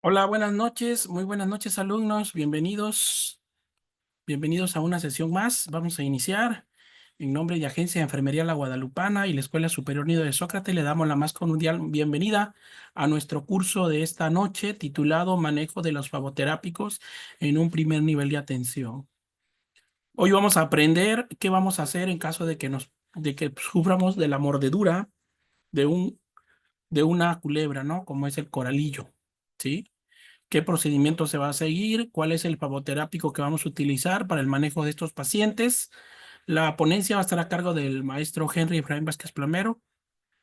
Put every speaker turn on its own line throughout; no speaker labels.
Hola, buenas noches, muy buenas noches alumnos, bienvenidos a una sesión más. Vamos a iniciar. En nombre de Agencia de Enfermería La Guadalupana y la Escuela Superior Nido de Sócrates, le damos la más cordial bienvenida a nuestro curso de esta noche titulado Manejo de los Fagoterápicos en un primer nivel de atención. Hoy vamos a aprender qué vamos a hacer en caso de que suframos de la mordedura de de una culebra, ¿no? Como es el coralillo, ¿sí? ¿Qué procedimiento se va a seguir? ¿Cuál es el pavoterápico que vamos a utilizar para el manejo de estos pacientes? La ponencia va a estar a cargo del maestro Henry Efraín Vázquez Plomero.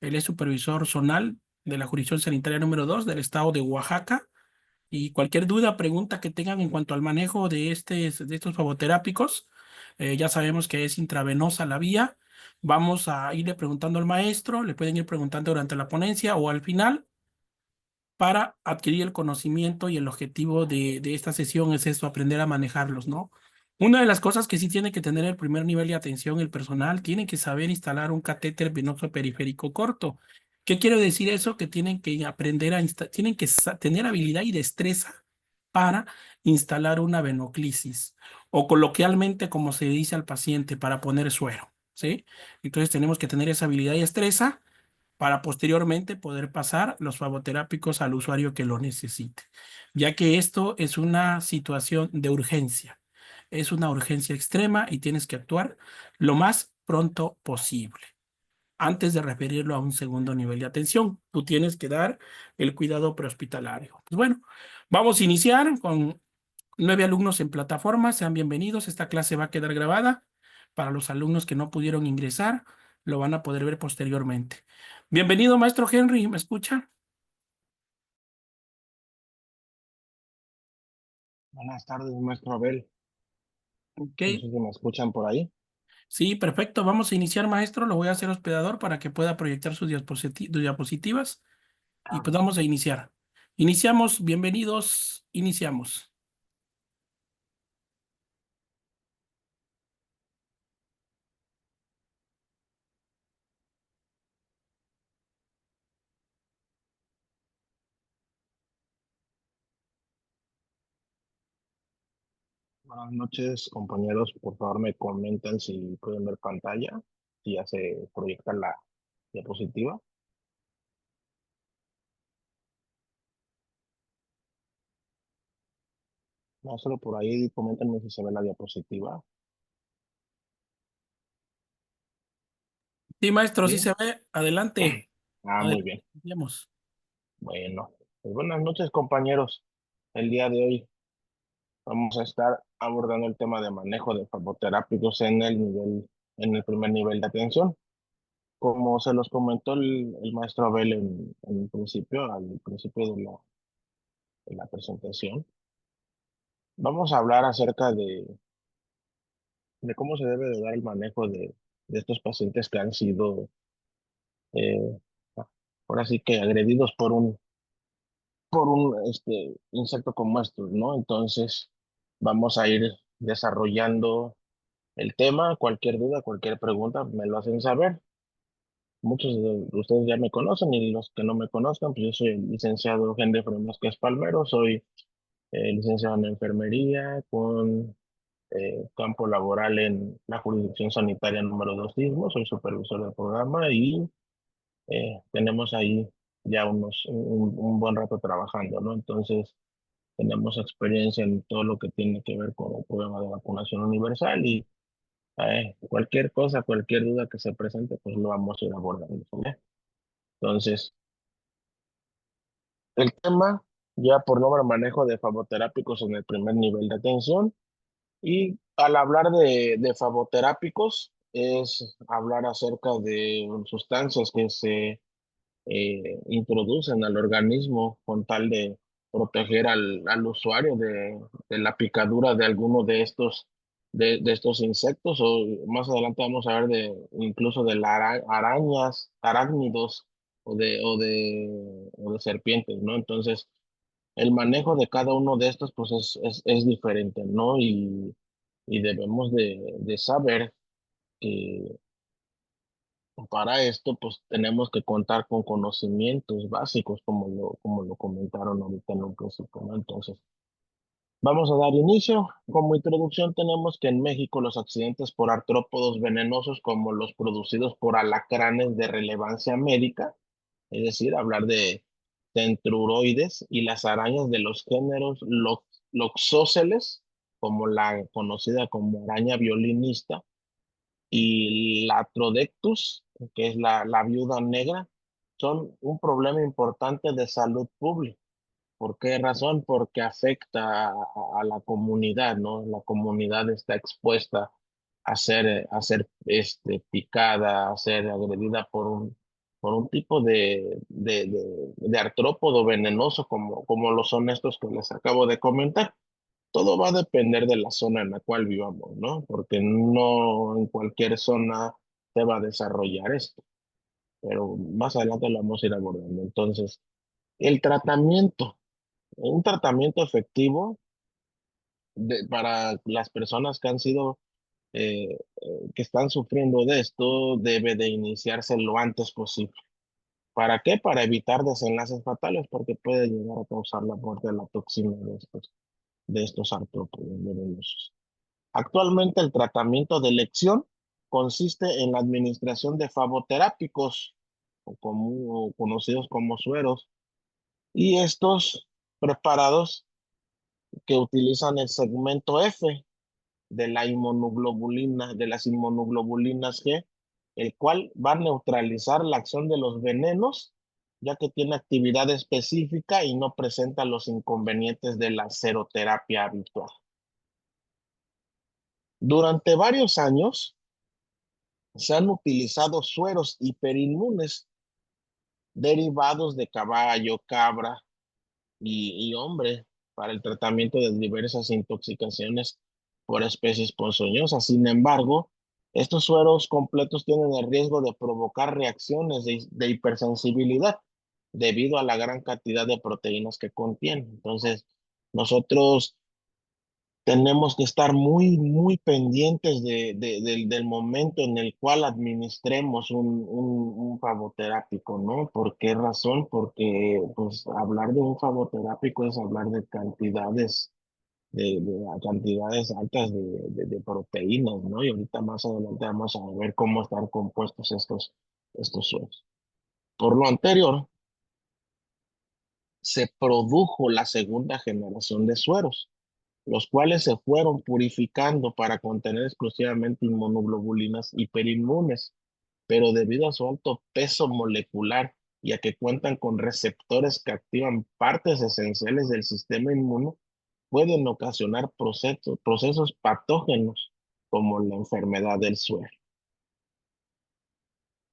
Él es supervisor zonal de la jurisdicción sanitaria número 2 del estado de Oaxaca. Y cualquier duda, pregunta que tengan en cuanto al manejo de estos pavoterápicos, ya sabemos que es intravenosa la vía. Vamos a irle preguntando al maestro, le pueden ir preguntando durante la ponencia o al final para adquirir el conocimiento, y el objetivo de esta sesión es esto, aprender a manejarlos, ¿no? Una de las cosas que sí tiene que tener el primer nivel de atención el personal, tiene que saber instalar un catéter venoso periférico corto. ¿Qué quiero decir eso? Que tienen que aprender tienen que tener habilidad y destreza para instalar una venoclisis, o coloquialmente como se dice al paciente, para poner suero, ¿sí? Entonces tenemos que tener esa habilidad y destreza para posteriormente poder pasar los flavoterápicos al usuario que lo necesite, ya que esto es una situación de urgencia, es una urgencia extrema y tienes que actuar lo más pronto posible. Antes de referirlo a un segundo nivel de atención, tú tienes que dar el cuidado prehospitalario. Pues bueno, vamos a iniciar con 9 alumnos en plataforma. Sean bienvenidos. Esta clase va a quedar grabada. Para los alumnos que no pudieron ingresar, lo van a poder ver posteriormente. Bienvenido, maestro Henry. ¿Me escucha?
Buenas tardes, maestro Abel.
Ok.
No sé si me escuchan por ahí.
Sí, perfecto. Vamos a iniciar, maestro. Lo voy a hacer hospedador para que pueda proyectar sus diapositivas y pues vamos a iniciar. Iniciamos. Bienvenidos. Iniciamos.
Buenas noches, compañeros. Por favor, me comentan si pueden ver pantalla, si ya se proyecta la diapositiva. No, solo por ahí, coméntenme si se ve la diapositiva.
Sí, maestro, sí
¿Sí?
se ve. Adelante.
Muy
Adelante.
bien.
Iniciamos.
Bueno, pues buenas noches, compañeros. El día de hoy vamos a estar abordando el tema de manejo de farmacoterápicos en el primer nivel de atención. Como se los comentó el maestro Abel en el principio, al principio de la presentación, vamos a hablar acerca de cómo se debe de dar el manejo de estos pacientes que han sido, eh, ahora sí que agredidos por un insecto como estos, ¿no? Entonces, vamos a ir desarrollando el tema. Cualquier duda, cualquier pregunta, me lo hacen saber. Muchos de ustedes ya me conocen, y los que no me conozcan, pues yo soy el licenciado Henry Mosquez Palmero, soy licenciado en enfermería con campo laboral en la jurisdicción sanitaria número 2 Istmo, soy supervisor del programa y tenemos ahí ya un buen rato trabajando, ¿no? Entonces, tenemos experiencia en todo lo que tiene que ver con el programa de vacunación universal y cualquier cosa, cualquier duda que se presente, pues lo vamos a ir abordando, ¿vale? Entonces, el tema, ya por nombre, manejo de favoterápicos en el primer nivel de atención. Y al hablar de favoterápicos, es hablar acerca de sustancias que se introducen al organismo con tal de proteger al usuario de la picadura de alguno de estos insectos, o más adelante vamos a ver incluso de arañas, arácnidos o de serpientes, ¿no? Entonces, el manejo de cada uno de estos pues es diferente, ¿no? Y debemos de saber que Para esto, pues tenemos que contar con conocimientos básicos, como lo comentaron ahorita en un principio, ¿no? Entonces, vamos a dar inicio. Como introducción tenemos que en México los accidentes por artrópodos venenosos como los producidos por alacranes de relevancia médica, es decir, hablar de centruroides y las arañas de los géneros Loxóceles, como la conocida como araña violinista, y la Atrodectus, que es la viuda negra, son un problema importante de salud pública. ¿Por qué razón? Porque afecta a la comunidad, ¿no? La comunidad está expuesta a ser picada, a ser agredida por un tipo de artrópodo venenoso como lo son estos que les acabo de comentar. Todo va a depender de la zona en la cual vivamos, ¿no? Porque no en cualquier zona se va a desarrollar esto, pero más adelante lo vamos a ir abordando. Entonces, el tratamiento. Un tratamiento efectivo para las personas que han sido, que están sufriendo de esto, debe de iniciarse lo antes posible. ¿Para qué? Para evitar desenlaces fatales, porque puede llegar a causar la muerte de la toxina de estos artrópodos venenosos. Actualmente el tratamiento de elección consiste en la administración de flavoterápicos, o conocidos como sueros, y estos preparados que utilizan el segmento F de las inmunoglobulinas G, el cual va a neutralizar la acción de los venenos, ya que tiene actividad específica y no presenta los inconvenientes de la seroterapia habitual. Durante varios años se han utilizado sueros hiperinmunes derivados de caballo, cabra y hombre para el tratamiento de diversas intoxicaciones por especies ponzoñosas. Sin embargo, estos sueros completos tienen el riesgo de provocar reacciones de hipersensibilidad debido a la gran cantidad de proteínas que contienen. Entonces, nosotros tenemos que estar muy pendientes del momento en el cual administremos un fagoterápico, ¿no? ¿Por qué razón? Porque pues hablar de un fagoterápico es hablar de cantidades, a cantidades altas de proteínas, ¿no? Y ahorita más adelante vamos a ver cómo están compuestos estos sueros. Por lo anterior, se produjo la segunda generación de sueros, los cuales se fueron purificando para contener exclusivamente inmunoglobulinas hiperinmunes, pero debido a su alto peso molecular y a que cuentan con receptores que activan partes esenciales del sistema inmune, pueden ocasionar procesos patógenos como la enfermedad del suero.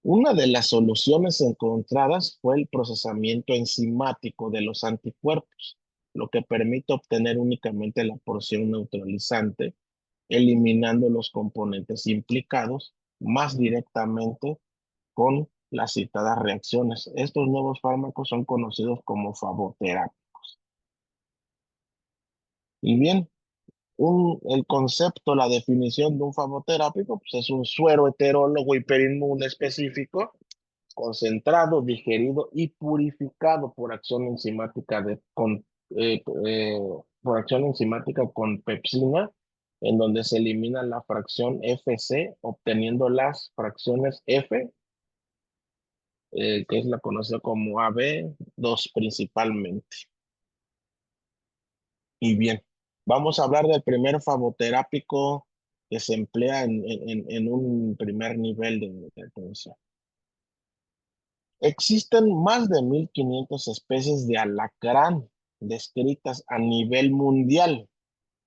Una de las soluciones encontradas fue el procesamiento enzimático de los anticuerpos, lo que permite obtener únicamente la porción neutralizante, eliminando los componentes implicados más directamente con las citadas reacciones. Estos nuevos fármacos son conocidos como favoterapia. Y bien, el concepto, la definición de un favoterápico, pues es un suero heterólogo hiperinmune específico concentrado, digerido y purificado eh, eh, por acción enzimática con pepsina, en donde se elimina la fracción FC, obteniendo las fracciones F, que es la conocida como AB2 principalmente. Y bien, vamos a hablar del primer favoterápico que se emplea en un primer nivel de atención. Existen más de 1500 especies de alacrán descritas a nivel mundial.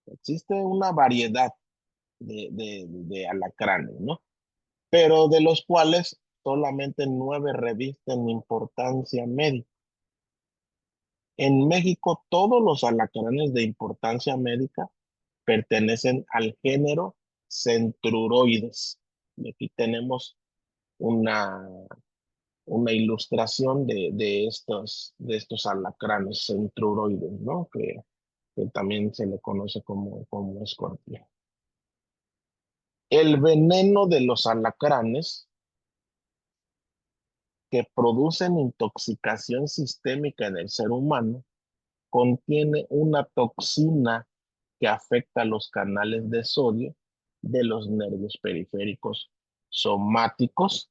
Existe una variedad de alacranes, ¿no? Pero de los cuales solamente 9 revisten importancia médica. En México, todos los alacranes de importancia médica pertenecen al género Centruroides. Y aquí tenemos una una ilustración de estos alacranes centruroides, ¿no? Que también se le conoce como escorpión. El veneno de los alacranes que producen intoxicación sistémica en el ser humano, contiene una toxina que afecta los canales de sodio de los nervios periféricos somáticos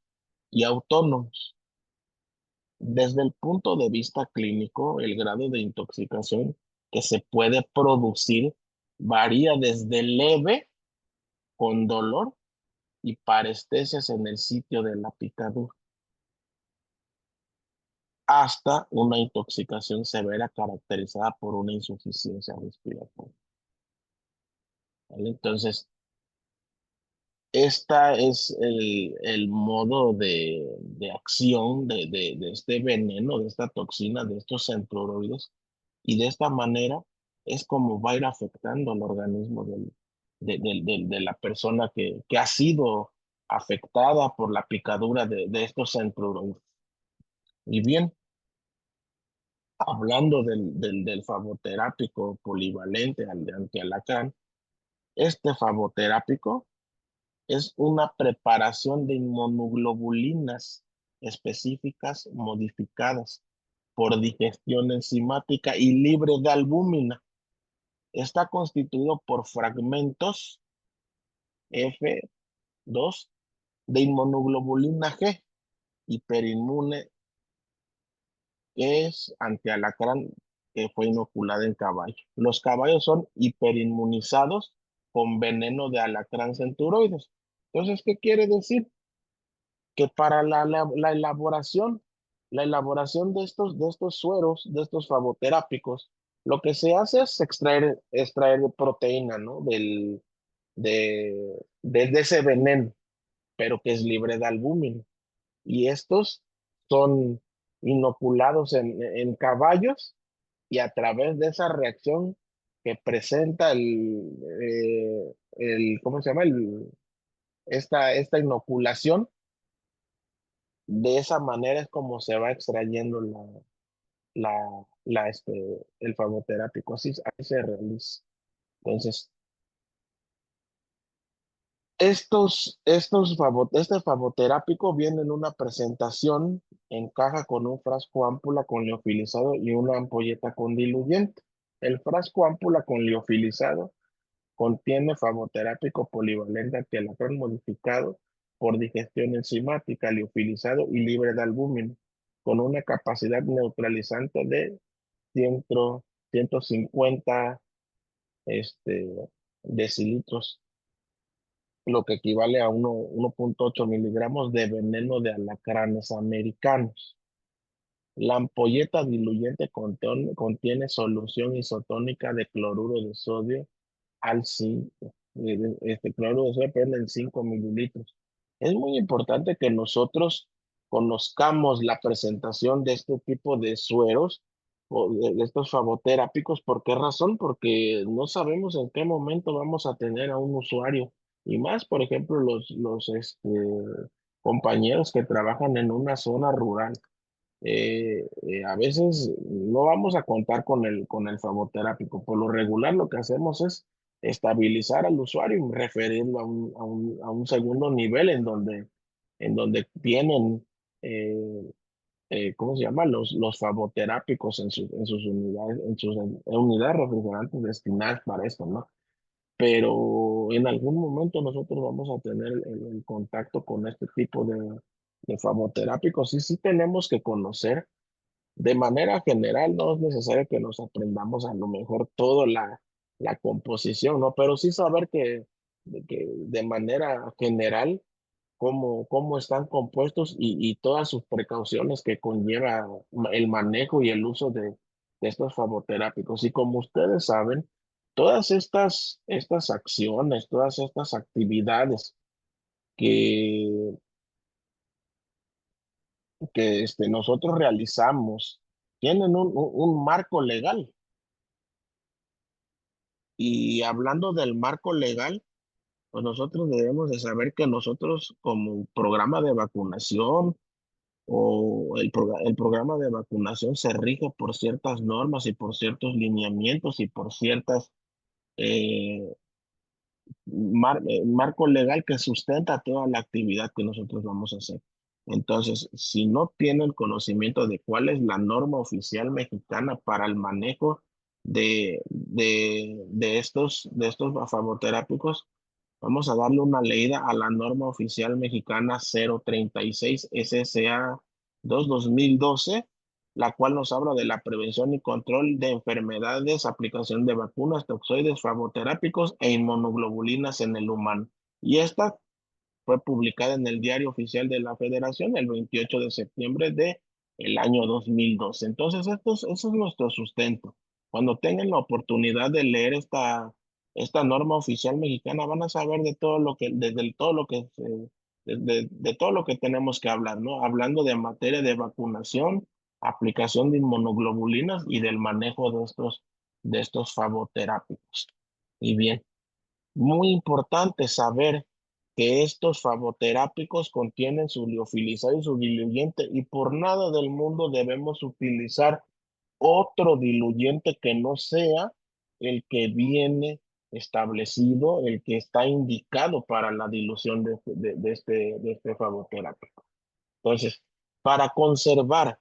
y autónomos. Desde el punto de vista clínico, el grado de intoxicación que se puede producir varía desde leve, con dolor y parestesias en el sitio de la picadura, hasta una intoxicación severa caracterizada por una insuficiencia respiratoria. ¿Vale? Entonces, esta es el modo de acción de este veneno, de esta toxina, de estos centruroides, y de esta manera es como va a ir afectando al organismo de la persona que ha sido afectada por la picadura de estos centruroides. Y bien, hablando del fagoterápico polivalente al de antialacrán, este fagoterápico es una preparación de inmunoglobulinas específicas modificadas por digestión enzimática y libre de albúmina. Está constituido por fragmentos F2 de inmunoglobulina G hiperinmune, que es antialacrán, que fue inoculada en caballos. Los caballos son hiperinmunizados con veneno de alacrán centuroides. Entonces, ¿qué quiere decir? Que para la elaboración de estos sueros, de estos fagoterápicos, lo que se hace es extraer proteína, ¿no? De ese veneno, pero que es libre de albúmina. Y estos son inoculados en caballos, y a través de esa reacción que presenta ¿cómo se llama? Esta inoculación, de esa manera es como se va extrayendo el fagoterápico, así se realiza. Entonces, este fagoterápico viene en una presentación en caja con un frasco ámpula con liofilizado y una ampolleta con diluyente. El frasco ámpula con liofilizado contiene fagoterápico polivalente antialacrán modificado por digestión enzimática, liofilizado y libre de albúmina, con una capacidad neutralizante de 100, 150 este, decilitros, lo que equivale a 1,8 miligramos de veneno de alacranes americanos. La ampolleta diluyente contiene solución isotónica de cloruro de sodio al 5. Este cloruro de sodio prende en 5 mililitros. Es muy importante que nosotros conozcamos la presentación de este tipo de sueros o de estos fagoterápicos. ¿Por qué razón? Porque no sabemos en qué momento vamos a tener a un usuario. Y más, por ejemplo, compañeros que trabajan en una zona rural. A veces no vamos a contar con el fagoterápico. Por lo regular, lo que hacemos es estabilizar al usuario y referirlo a un segundo nivel en donde tienen, eh, ¿cómo se llama? Los fagoterápicos en sus unidades, en unidades refrigerantes destinadas para esto, ¿no? Pero en algún momento nosotros vamos a tener el contacto con este tipo de fagoterápicos. Y sí tenemos que conocer de manera general. No es necesario que nos aprendamos a lo mejor toda la composición, ¿no? Pero sí saber que de manera general cómo están compuestos y todas sus precauciones que conlleva el manejo y el uso de estos fagoterápicos. Y como ustedes saben, todas estas acciones, todas estas actividades que, que nosotros realizamos tienen un marco legal. Y hablando del marco legal, pues nosotros debemos de saber que nosotros como programa de vacunación el programa de vacunación se rige por ciertas normas y por ciertos lineamientos y por ciertas eh, marco legal que sustenta toda la actividad que nosotros vamos a hacer. Entonces, si no tienen conocimiento de cuál es la norma oficial mexicana para el manejo de estos fagoterápicos, vamos a darle una leída a la norma oficial mexicana 036 SSA 2-2012, la cual nos habla de la prevención y control de enfermedades, aplicación de vacunas, toxoides, fagoterápicos e inmunoglobulinas en el humano. Y esta fue publicada en el Diario Oficial de la Federación el 28 de septiembre de el año 2012. Entonces, eso es nuestro sustento. Cuando tengan la oportunidad de leer esta norma oficial mexicana, van a saber de todo lo que, de todo lo que tenemos que hablar, ¿no? Hablando de materia de vacunación, aplicación de inmunoglobulinas y del manejo de estos fagoterápicos. Y bien. Muy importante saber que estos fagoterápicos contienen su liofilizado y su diluyente y por nada del mundo debemos utilizar otro diluyente que no sea el que viene establecido, el que está indicado para la dilución de este fagoterápico. Entonces, para conservar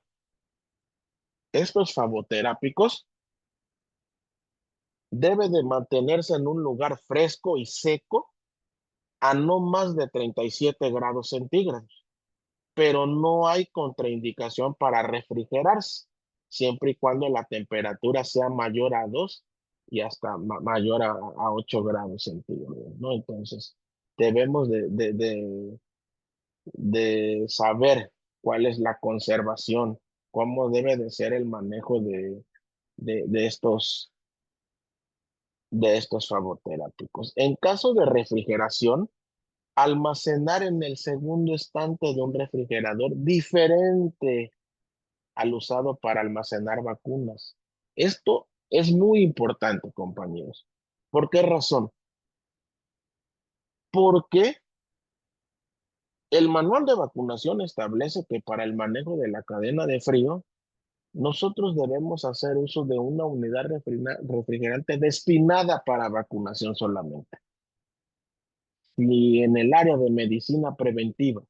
estos fagoterápicos, debe de mantenerse en un lugar fresco y seco a no más de 37 grados centígrados, pero no hay contraindicación para refrigerarse, siempre y cuando la temperatura sea mayor a 2 y hasta mayor a 8 grados centígrados, ¿no? Entonces, debemos de saber cuál es la conservación, cómo debe de ser el manejo de estos fagoterápicos. En caso de refrigeración, almacenar en el segundo estante de un refrigerador diferente al usado para almacenar vacunas. Esto es muy importante, compañeros. ¿Por qué razón? Porque el manual de vacunación establece que para el manejo de la cadena de frío, nosotros debemos hacer uso de una unidad refrigerante destinada para vacunación solamente. Y en el área de medicina preventiva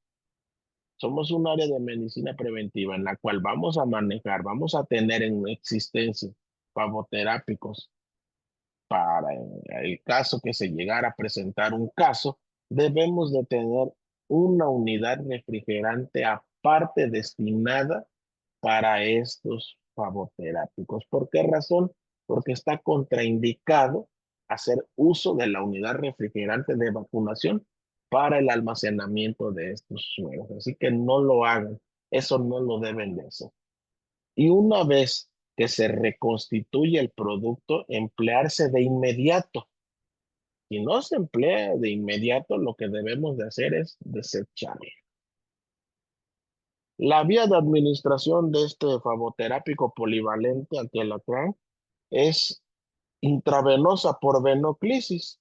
somos un área de medicina preventiva en la cual vamos a manejar, vamos a tener en existencia favoterápicos para el caso que se llegara a presentar un caso, debemos de tener una unidad refrigerante aparte destinada para estos favoterápicos. ¿Por qué razón? Porque está contraindicado hacer uso de la unidad refrigerante de vacunación para el almacenamiento de estos sueros. Así que no lo hagan, eso no lo deben de hacer. Y una vez que se reconstituye el producto, emplearse de inmediato. Si no se emplea de inmediato, lo que debemos de hacer es desecharlo. La vía de administración de este favoterápico polivalente antialacrán es intravenosa por venoclisis.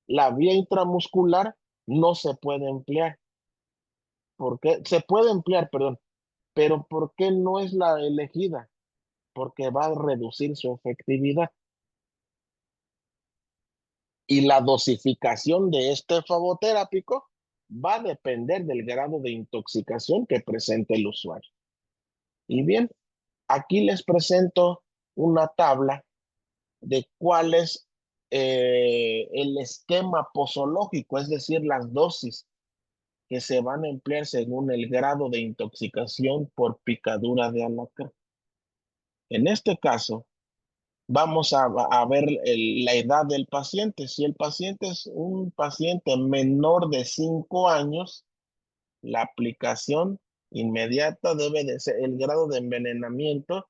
La vía intramuscular no se puede emplear. ¿Por qué? Se puede emplear, perdón, pero ¿por qué no es la elegida? Porque va a reducir su efectividad. Y la dosificación de este favoterápico va a depender del grado de intoxicación que presente el usuario. Y bien, aquí les presento una tabla de cuál es el esquema posológico, es decir, las dosis que se van a emplear según el grado de intoxicación por picadura de alacrán. En este caso, vamos a ver la edad del paciente. Si el paciente es un paciente menor de 5 años, la aplicación inmediata debe de ser el grado de envenenamiento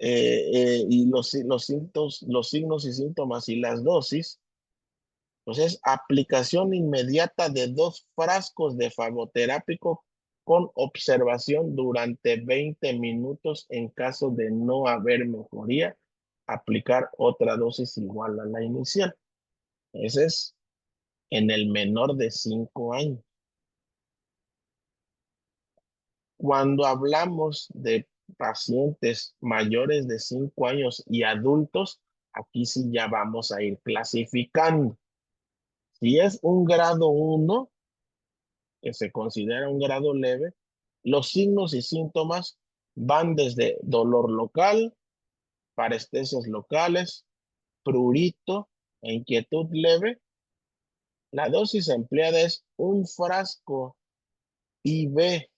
y los signos y síntomas y las dosis. Entonces, aplicación inmediata de 2 frascos de fagoterápico con observación durante 20 minutos. En caso de no haber mejoría, aplicar otra dosis igual a la inicial. Ese es en el menor de 5 años. Cuando hablamos de pacientes mayores de 5 años y adultos, aquí sí ya vamos a ir clasificando. Si es un grado 1, que se considera un grado leve, los signos y síntomas van desde dolor local, parestesias locales, prurito e inquietud leve. La dosis empleada es un frasco IV.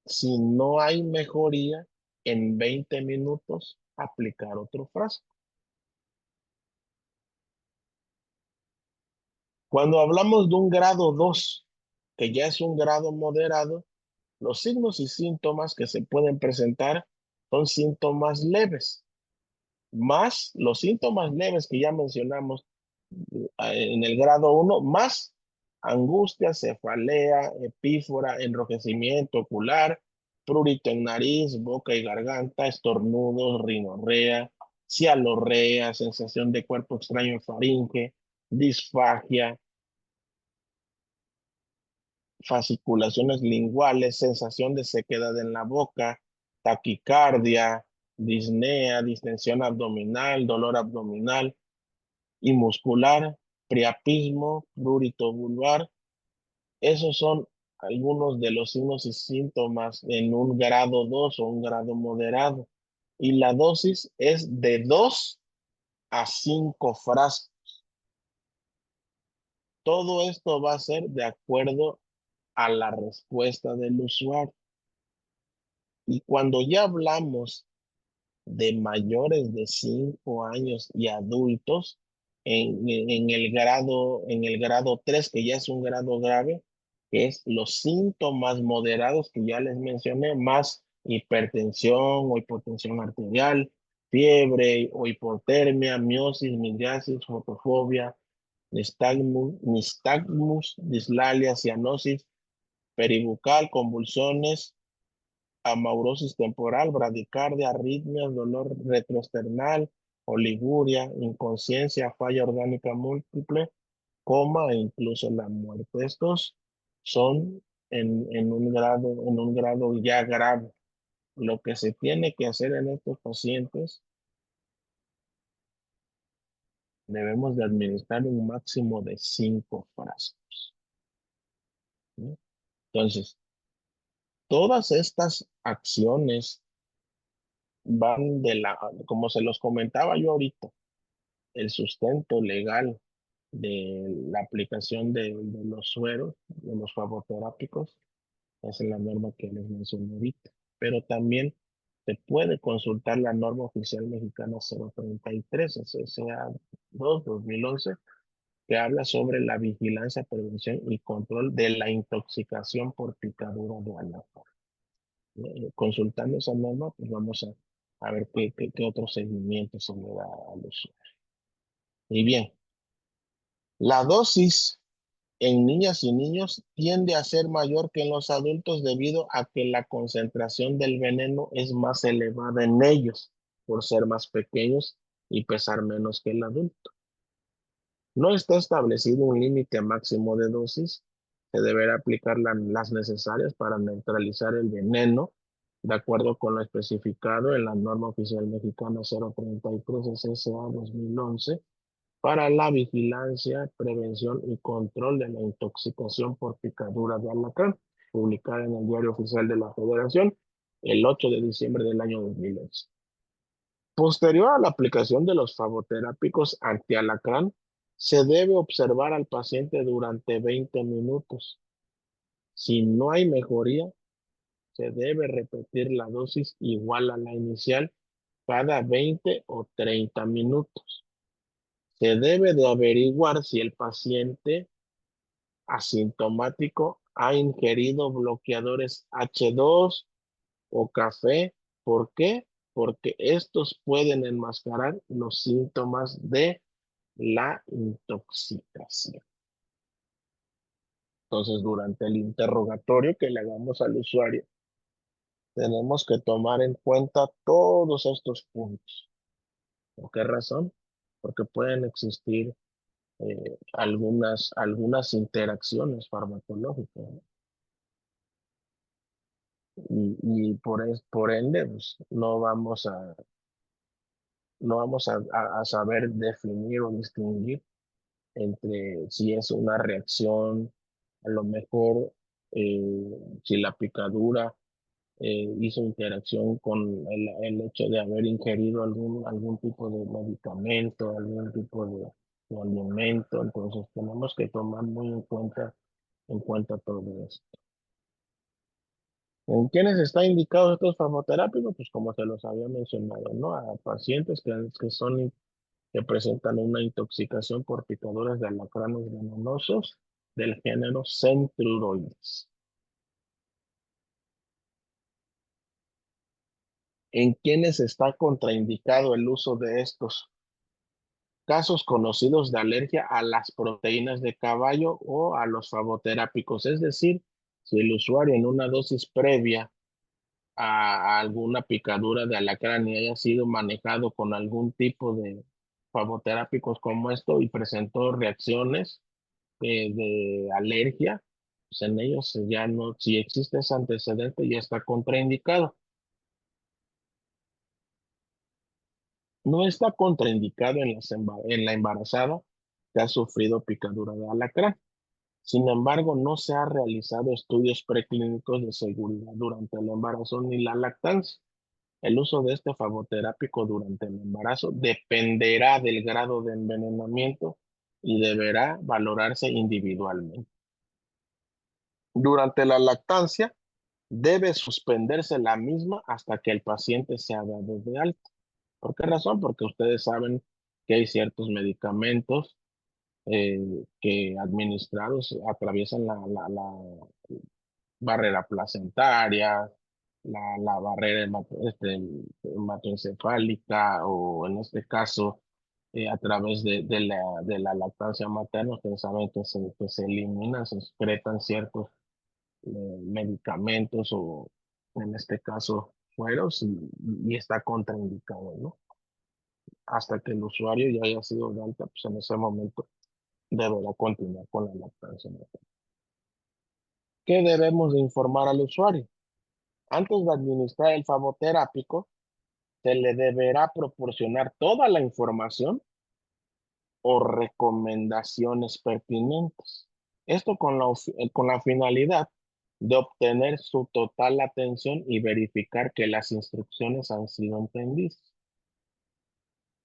Si no hay mejoría, en 20 minutos aplicar otro frasco. Cuando hablamos de un grado 2, que ya es un grado moderado, los signos y síntomas que se pueden presentar son síntomas leves, más los síntomas leves que ya mencionamos en el grado 1, más angustia, cefalea, epífora, enrojecimiento ocular, prurito en nariz, boca y garganta, estornudos, rinorrea, cialorrea, sensación de cuerpo extraño en faringe, disfagia, fasciculaciones linguales, sensación de sequedad en la boca, taquicardia, disnea, distensión abdominal, dolor abdominal y muscular, priapismo, prurito vulvar. Esos son algunos de los signos y síntomas en un grado 2 o un grado moderado. Y la dosis es de 2 a 5 frascos. Todo esto va a ser de acuerdo a la respuesta del usuario. Y cuando ya hablamos de mayores de 5 años y adultos, en el grado 3 que ya es un grado grave, que es los síntomas moderados que ya les mencioné, más hipertensión o hipotensión arterial, fiebre o hipotermia, miosis, miriasis, fotofobia, nistagmus, dislalia, cianosis, peribucal, convulsiones, amaurosis temporal, bradicardia, arritmias, dolor retroesternal, oliguria, inconsciencia, falla orgánica múltiple, coma e incluso la muerte. Estos son en un grado ya grave. Lo que se tiene que hacer en estos pacientes, debemos de administrar un máximo de 5 frascos, ¿no? Entonces, todas estas acciones van como se los comentaba yo ahorita, el sustento legal de la aplicación de los sueros, de los favoterápicos, es la norma que les mencioné ahorita. Pero también se puede consultar la norma oficial mexicana 033, SSA 2/2011, que habla sobre la vigilancia, prevención y control de la intoxicación por picadura de anáfora. Consultando esa norma, pues vamos a ver qué otro seguimiento se le da al usuario. Y bien, la dosis en niñas y niños tiende a ser mayor que en los adultos debido a que la concentración del veneno es más elevada en ellos por ser más pequeños y pesar menos que el adulto. No está establecido un límite máximo de dosis. Se deberá aplicar las necesarias para neutralizar el veneno, de acuerdo con lo especificado en la norma oficial mexicana 033 SSA 2011, para la vigilancia, prevención y control de la intoxicación por picadura de alacrán, publicada en el Diario Oficial de la Federación el 8 de diciembre del año 2011. Posterior a la aplicación de los favoterápicos antialacrán, se debe observar al paciente durante 20 minutos. Si no hay mejoría, se debe repetir la dosis igual a la inicial cada 20 o 30 minutos. Se debe de averiguar si el paciente asintomático ha ingerido bloqueadores H2 o café. ¿Por qué? Porque estos pueden enmascarar los síntomas de la intoxicación. Entonces, durante el interrogatorio que le hagamos al usuario, tenemos que tomar en cuenta todos estos puntos. ¿Por qué razón? Porque pueden existir algunas interacciones farmacológicas, ¿no? Y por ende, pues, no vamos a saber definir o distinguir entre si es una reacción A lo mejor si la picadura hizo interacción con el hecho de haber ingerido algún tipo de medicamento, algún tipo de alimento, entonces tenemos que tomar muy en cuenta todo eso. ¿En quiénes está indicado estos farmacoterápicos? Pues como se los había mencionado, ¿no? A pacientes que presentan una intoxicación por picaduras de alacranes venenosos del género Centruroides. ¿En quiénes está contraindicado el uso de estos casos conocidos de alergia a las proteínas de caballo o a los favoterápicos? Es decir, si el usuario en una dosis previa a alguna picadura de alacrán y haya sido manejado con algún tipo de favoterápicos como esto y presentó reacciones de alergia, pues en ellos ya no, si existe ese antecedente, ya está contraindicado. No está contraindicado en la embarazada que ha sufrido picadura de alacrán. Sin embargo, no se ha realizado estudios preclínicos de seguridad durante el embarazo ni la lactancia. El uso de este favoterápico durante el embarazo dependerá del grado de envenenamiento y deberá valorarse individualmente. Durante la lactancia, debe suspenderse la misma hasta que el paciente sea dado de alta. ¿Por qué razón? Porque ustedes saben que hay ciertos medicamentos eh, que administrados atraviesan la barrera placentaria, la barrera hematoencefálica o en este caso a través de la lactancia materna, ustedes saben que se eliminan, se excretan ciertos medicamentos o en este caso sueros y está contraindicado, ¿no? Hasta que el usuario ya haya sido de alta, pues en ese momento deberá continuar con la lactancia materna. ¿Qué debemos de informar al usuario? Antes de administrar el favoterápico, se le deberá proporcionar toda la información o recomendaciones pertinentes. Esto con la finalidad de obtener su total atención y verificar que las instrucciones han sido entendidas.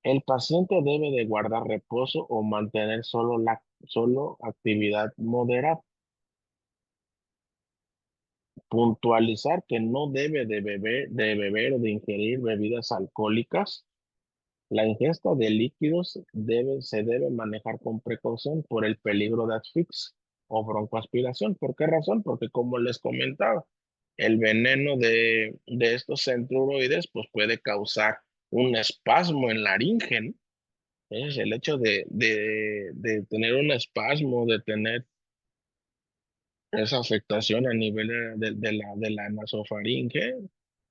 El paciente debe de guardar reposo o mantener solo actividad moderada. Puntualizar que no debe de beber o de ingerir bebidas alcohólicas. La ingesta de líquidos se debe manejar con precaución por el peligro de asfixia o broncoaspiración. ¿Por qué razón? Porque como les comentaba, el veneno de estos centruroides pues puede causar un espasmo en laringe, ¿no? Es el hecho de tener un espasmo, de tener esa afectación a nivel de la nasofaringe,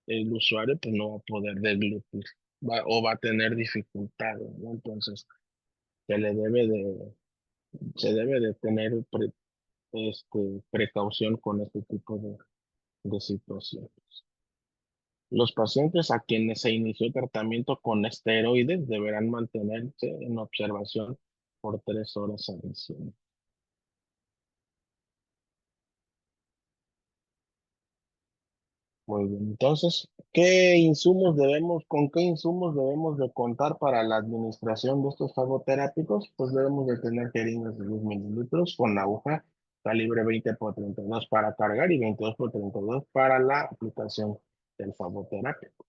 el usuario pues no va a poder deglutir o va a tener dificultades, ¿no? Entonces, se le debe se debe de tener precaución con este tipo de situaciones. Los pacientes a quienes se inició tratamiento con esteroides deberán mantenerse en observación por 3 horas adicionales. Muy bien, entonces, con qué insumos debemos de contar para la administración de estos fagoterápicos? Pues debemos de tener jeringas de 10 mililitros con aguja calibre 20 por 32 para cargar y 22 por 32 para la aplicación del fagoterápico.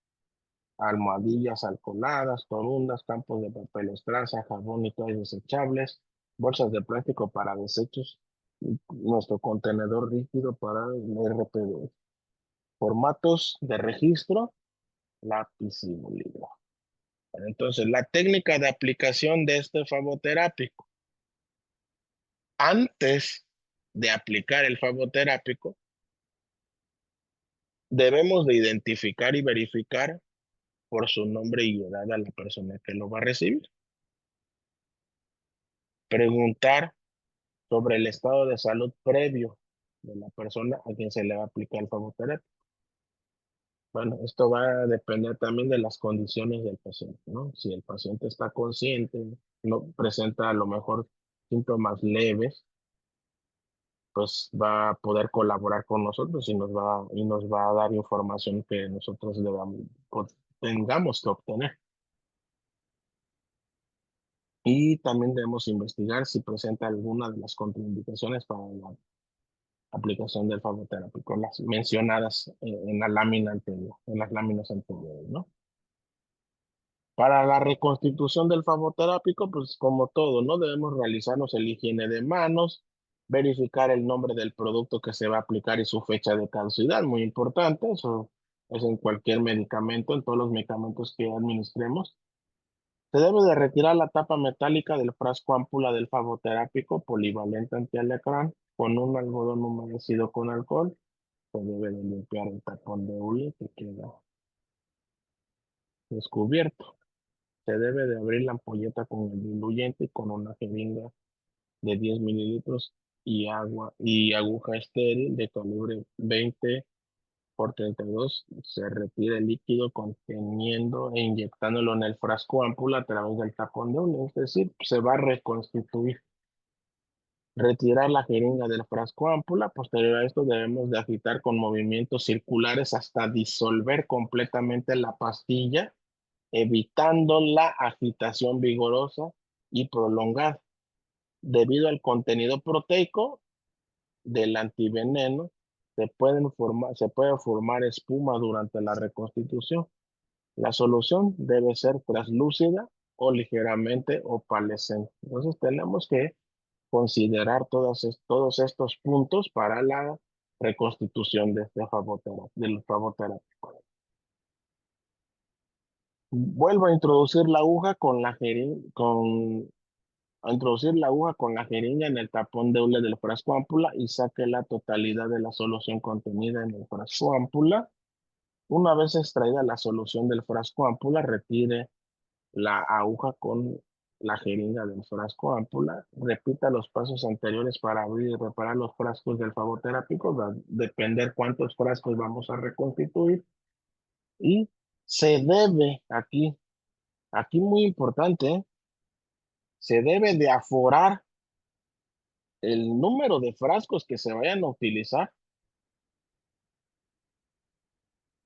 Almohadillas alcoholadas, corundas, campos de papel estraza, jabón y toallas desechables, bolsas de plástico para desechos, y nuestro contenedor rígido para el RPD. Formatos de registro, lápiz y bolígrafo. Entonces, la técnica de aplicación de este fagoterápico. Antes de aplicar el fagoterápico, debemos de identificar y verificar por su nombre y edad a la persona que lo va a recibir. Preguntar sobre el estado de salud previo de la persona a quien se le va a aplicar el fagoterápico. Bueno, esto va a depender también de las condiciones del paciente, ¿no? Si el paciente está consciente, no presenta a lo mejor síntomas leves, pues va a poder colaborar con nosotros y nos va a dar información que nosotros pues, tengamos que obtener. Y también debemos investigar si presenta alguna de las contraindicaciones para la aplicación del farmacoterapia, las mencionadas en la lámina anterior, en las láminas anteriores, ¿no? Para la reconstitución del farmacoterápico, pues como todo, ¿no? Debemos realizarnos el higiene de manos, verificar el nombre del producto que se va a aplicar y su fecha de caducidad, muy importante, eso es en cualquier medicamento, en todos los medicamentos que administremos. Se debe de retirar la tapa metálica del frasco ámpula del flavoterápico polivalente antialacrán con un algodón humedecido con alcohol. Se debe de limpiar el tapón de hule que queda descubierto. Se debe de abrir la ampolleta con el diluyente y con una jeringa de 10 mililitros y agua y aguja estéril de calibre 20 por 32. Se retira el líquido conteniendo e inyectándolo en el frasco ámpula a través del tapón de hule, es decir, se va a reconstituir. Retirar la jeringa del frasco ámpula. Posterior a esto debemos de agitar con movimientos circulares hasta disolver completamente la pastilla, evitando la agitación vigorosa y prolongada. Debido al contenido proteico del antiveneno, se puede formar espuma durante la reconstitución. La solución debe ser translúcida o ligeramente opalescente. Entonces tenemos que considerar todos estos puntos para la reconstitución de este del flavoterápico. Vuelvo a introducir la aguja con la jeringa, a introducir la aguja con la jeringa en el tapón de hule del frasco ámpula y saque la totalidad de la solución contenida en el frasco ámpula. Una vez extraída la solución del frasco ámpula, retire la aguja con la jeringa del frasco ámpula. Repita los pasos anteriores para abrir y reparar los frascos del flavoterápico, va a depender cuántos frascos vamos a reconstituir. Y se debe, aquí muy importante, se debe de aforar el número de frascos que se vayan a utilizar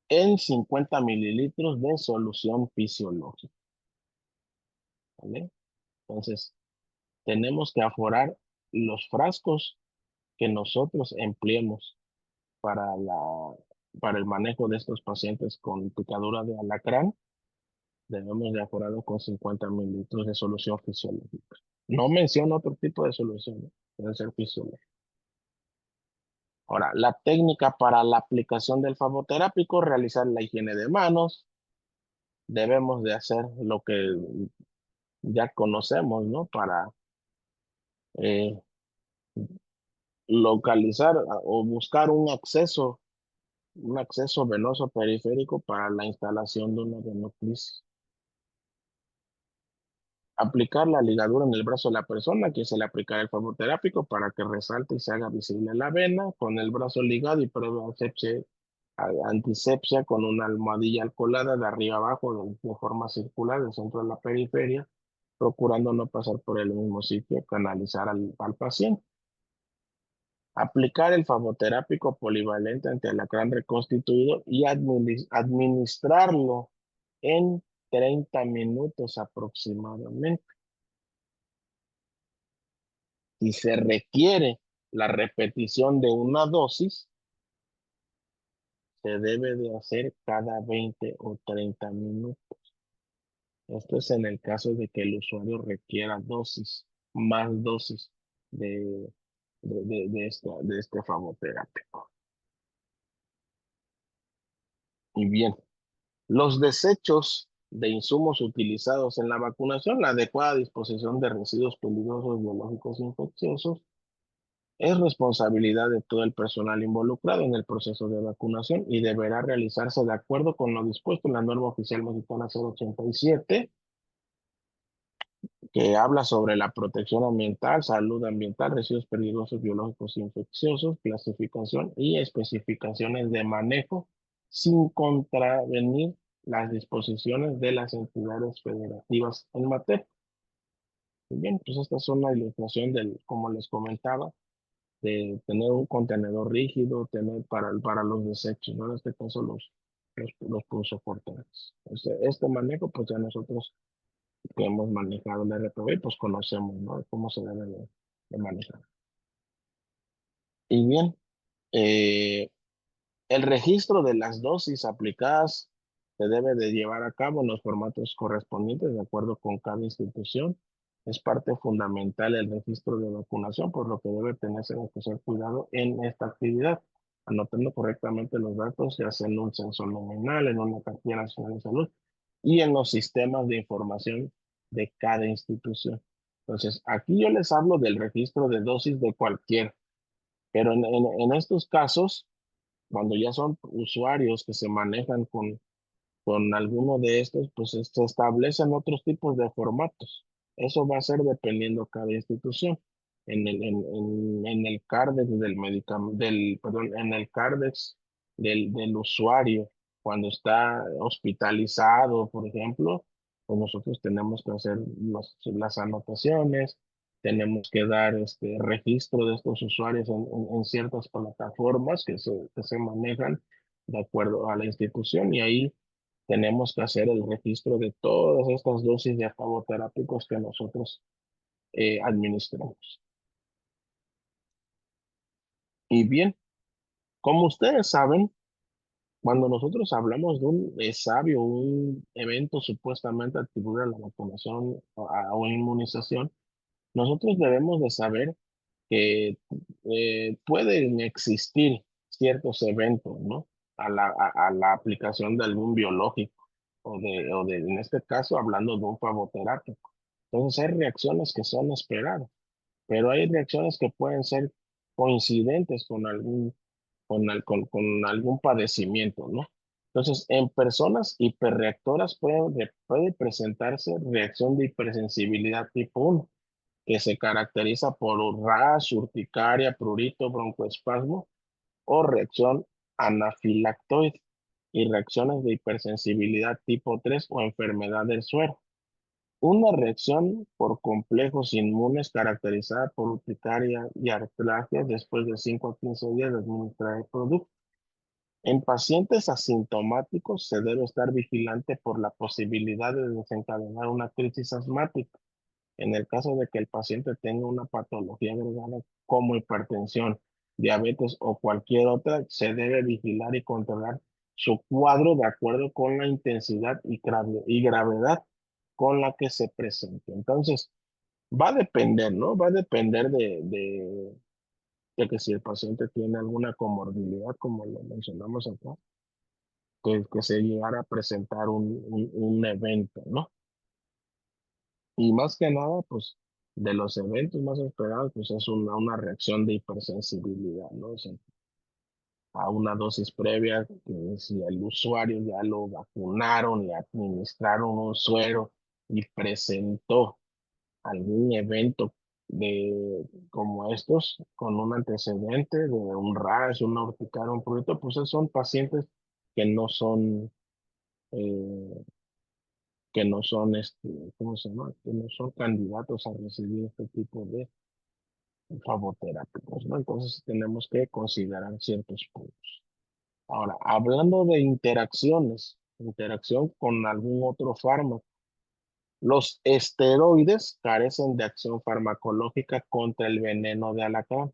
en 50 mililitros de solución fisiológica, ¿vale? Entonces, tenemos que aforar los frascos que nosotros empleemos para para el manejo de estos pacientes con picadura de alacrán. Debemos de aforarlo con 50 mililitros de solución fisiológica. No menciono otro tipo de solución, ¿no? Debe ser fisiológica. Ahora, la técnica para la aplicación del flavoterápico, realizar la higiene de manos. Debemos de hacer lo que ya conocemos, ¿no? Para eh, localizar o buscar un acceso venoso periférico para la instalación de una venoclisis. Aplicar la ligadura en el brazo de la persona que se le aplicará el flavoterápico para que resalte y se haga visible la vena con el brazo ligado y previa antisepsia con una almohadilla alcoholada de arriba abajo de forma circular del centro de la periferia, procurando no pasar por el mismo sitio, canalizar al paciente. Aplicar el flavoterápico polivalente ante alacrán reconstituido y administrarlo en 30 minutos aproximadamente. Si se requiere la repetición de una dosis, se debe de hacer cada 20 o 30 minutos. Esto es en el caso de que el usuario requiera más dosis de, de este flavoterápico. Y bien, los desechos de insumos utilizados en la vacunación, la adecuada disposición de residuos peligrosos biológicos infecciosos, es responsabilidad de todo el personal involucrado en el proceso de vacunación y deberá realizarse de acuerdo con lo dispuesto en la norma oficial mexicana 087, que habla sobre la protección ambiental, salud ambiental, residuos peligrosos biológicos infecciosos, clasificación y especificaciones de manejo sin contravenir las disposiciones de las entidades federativas en materia. Muy bien, pues esta es una ilustración del, como les comentaba, de tener un contenedor rígido, tener para los desechos, ¿no? En este caso los punzocortantes. Este manejo, pues ya nosotros que hemos manejado el RPV, pues conocemos, ¿no? Cómo se debe de manejar. Y bien, eh, el registro de las dosis aplicadas se debe de llevar a cabo en los formatos correspondientes de acuerdo con cada institución. Es parte fundamental el registro de vacunación, por lo que debe tenerse en especial cuidado en esta actividad, anotando correctamente los datos, ya sea en un censo nominal, en una cartilla nacional de salud y en los sistemas de información de cada institución. Entonces, aquí yo les hablo del registro de dosis de cualquier, pero en estos casos, cuando ya son usuarios que se manejan con alguno de estos, pues se establecen otros tipos de formatos. Eso va a ser dependiendo cada institución. En el CARDEX del medicamento, perdón, en el CARDEX del usuario, cuando está hospitalizado, por ejemplo, pues nosotros tenemos que hacer las anotaciones, tenemos que dar este registro de estos usuarios en ciertas plataformas que se manejan de acuerdo a la institución y ahí tenemos que hacer el registro de todas estas dosis de afavoterápicos que nosotros administramos. Y bien, como ustedes saben, cuando nosotros hablamos de un sabio, un evento supuestamente atribuido a la vacunación o inmunización, nosotros debemos de saber que pueden existir ciertos eventos, ¿no? A la aplicación de algún biológico en este caso, hablando de un pavoterápico. Entonces, hay reacciones que son esperadas, pero hay reacciones que pueden ser coincidentes con algún padecimiento, ¿no? Entonces, en personas hiperreactoras puede presentarse reacción de hipersensibilidad tipo 1 que se caracteriza por un rash, urticaria, prurito, broncoespasmo o reacción anafilactoide y reacciones de hipersensibilidad tipo 3 o enfermedad del suero. Una reacción por complejos inmunes caracterizada por urticaria y artralgia después de 5 a 15 días de administrar el producto. En pacientes asintomáticos se debe estar vigilante por la posibilidad de desencadenar una crisis asmática en el caso de que el paciente tenga una patología agregada como hipertensión, diabetes o cualquier otra, se debe vigilar y controlar su cuadro de acuerdo con la intensidad y gravedad con la que se presente. Entonces, va a depender, ¿no? Va a depender de que si el paciente tiene alguna comorbilidad, como lo mencionamos acá, que se llegara a presentar un evento, ¿no? Y más que nada, pues, de los eventos más esperados, pues es una reacción de hipersensibilidad, ¿no? O sea, a una dosis previa, que si el usuario ya lo vacunaron, le administraron un suero y presentó algún evento como estos, con un antecedente de un rash, una urticaria, un prurito, pues esos son pacientes que no son, eh, ¿cómo se llama? Que no son candidatos a recibir este tipo de favoterápicos, ¿no? Entonces tenemos que considerar ciertos puntos. Ahora, hablando de interacción con algún otro fármaco, los esteroides carecen de acción farmacológica contra el veneno de alacrán.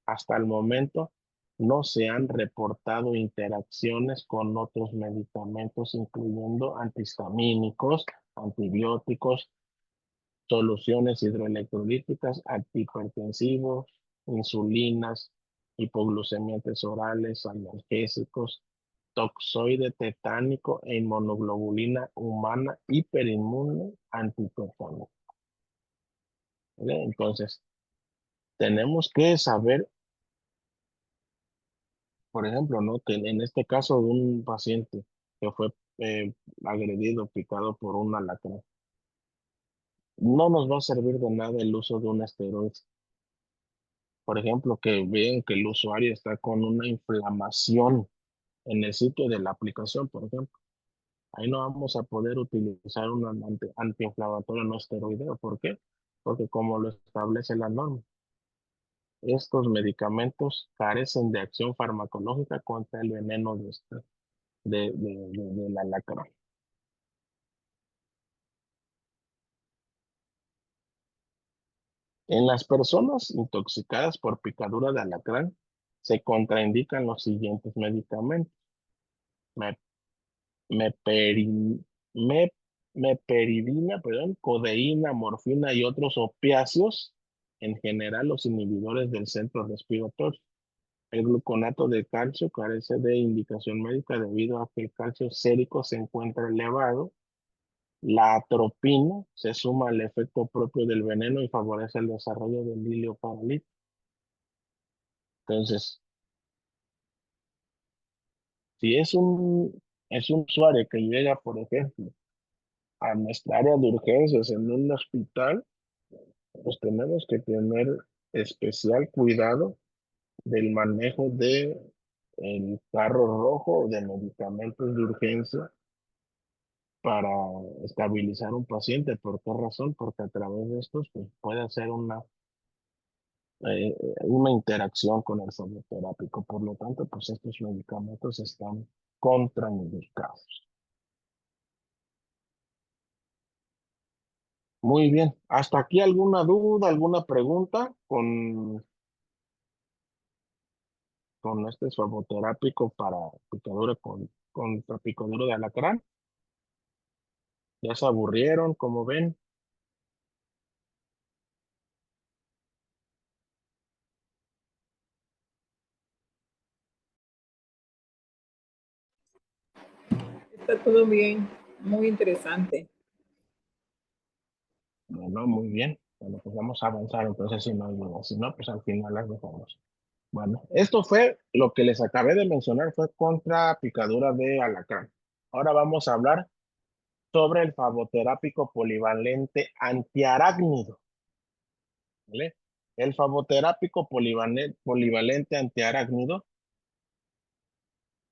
Hasta el momento no se han reportado interacciones con otros medicamentos, incluyendo antihistamínicos, antibióticos, soluciones hidroelectrolíticas, antihipertensivos, insulinas, hipoglucemiantes orales, analgésicos, toxoide tetánico e inmunoglobulina humana hiperinmune antitetánica. ¿Vale? Entonces, tenemos que saber, por ejemplo, ¿no? Que en este caso de un paciente que fue agredido, picado por un alacrán, no nos va a servir de nada el uso de un esteroide. Por ejemplo, que ven que el usuario está con una inflamación en el sitio de la aplicación, por ejemplo. Ahí no vamos a poder utilizar un antiinflamatorio no esteroideo. ¿Por qué? Porque como lo establece la norma. estos medicamentos carecen de acción farmacológica contra el veneno del alacrán. En las personas intoxicadas por picadura de alacrán se contraindican los siguientes medicamentos: me- meperi- me- meperidina, perdón, codeína, morfina y otros opiáceos, en general los inhibidores del centro respiratorio. El gluconato de calcio carece de indicación médica debido a que el calcio sérico se encuentra elevado. La atropina se suma al efecto propio del veneno y favorece el desarrollo del hilio paralítico. Entonces, si es un usuario que llega, por ejemplo, a nuestra área de urgencias en un hospital, pues tenemos que tener especial cuidado del manejo de el carro rojo de medicamentos de urgencia para estabilizar un paciente. ¿Por qué razón? Porque a través de estos pues, puede hacer una interacción con el farmacoterápico. Por lo tanto, pues estos medicamentos están contraindicados. Muy bien. ¿Hasta aquí alguna duda, alguna pregunta con este farmacoterápico para picadura contra picadura de alacrán? ¿Ya se aburrieron, como ven?
Está todo bien, muy interesante.
Bueno, muy bien. Bueno, pues vamos a avanzar entonces si no hay duda. Si no, pues al final las dejamos. Bueno, esto fue lo que les acabé de mencionar, fue contra picadura de alacrán. Ahora vamos a hablar sobre el faboterápico polivalente antiarácnido, ¿vale? El faboterápico polivalente antiarácnido